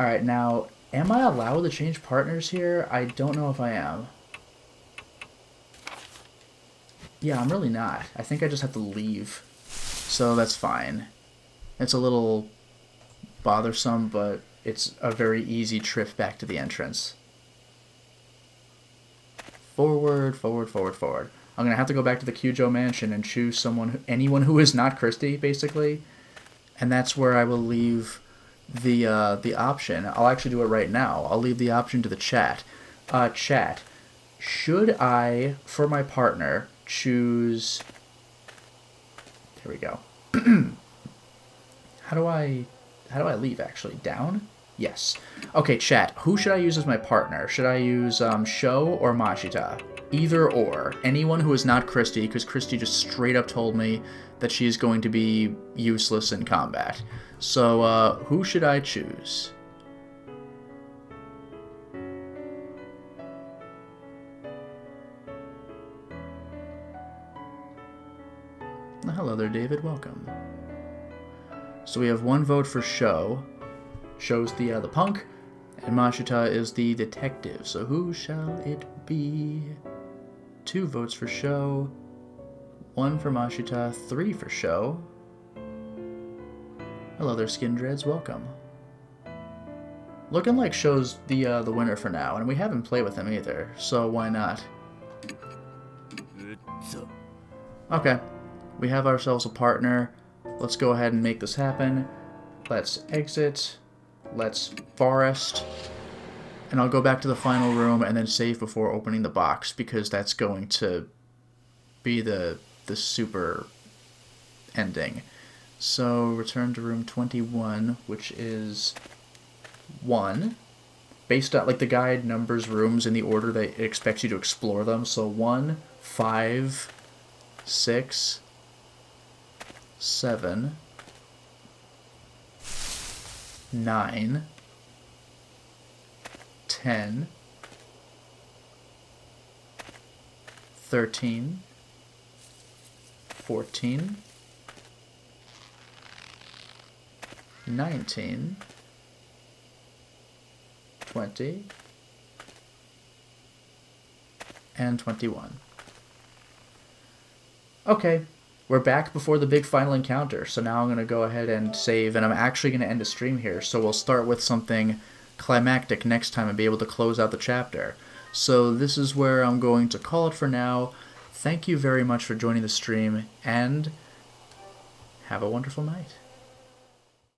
Alright, now, am I allowed to change partners here? I don't know if I am. Yeah, I'm really not. I think I just have to leave. So that's fine. It's a little bothersome, but it's a very easy trip back to the entrance. Forward, forward, forward, forward. I'm going to have to go back to the Kujo Mansion and choose anyone who is not Christy, basically. And that's where I will leave the option. I'll actually do it right now. I'll leave the option to the chat. Chat, should I, for my partner, choose... Here we go. How do I leave, actually? Down? Yes. Okay, chat. Who should I use as my partner? Should I use Sho or Machita? Either or. Anyone who is not Christy, because Christy just straight up told me that she is going to be useless in combat. So, who should I choose? Oh, hello there, David. Welcome. So we have 1 vote for Sho. Sho's the punk, and Machita is the detective. So who shall it be? 2 votes for Sho, 1 for Machita, 3 for Sho. Hello there, Skin Dreads. Welcome. Looking like Sho's the winner for now, and we haven't played with him either, so why not? Okay, we have ourselves a partner. Let's go ahead and make this happen. Let's exit. Let's forest. And I'll go back to the final room and then save before opening the box, because that's going to be the super ending. So return to room 21, which is 1. Based on, like, the guide numbers rooms in the order that it expects you to explore them. So 1, 5, 6, 7, 9, 10, 13, 14, 19, 20, and 21. Okay, we're back before the big final encounter, so now I'm going to go ahead and save, and I'm actually going to end the stream here, so we'll start with something climactic next time and be able to close out the chapter. So this is where I'm going to call it for now. Thank you very much for joining the stream, and have a wonderful night.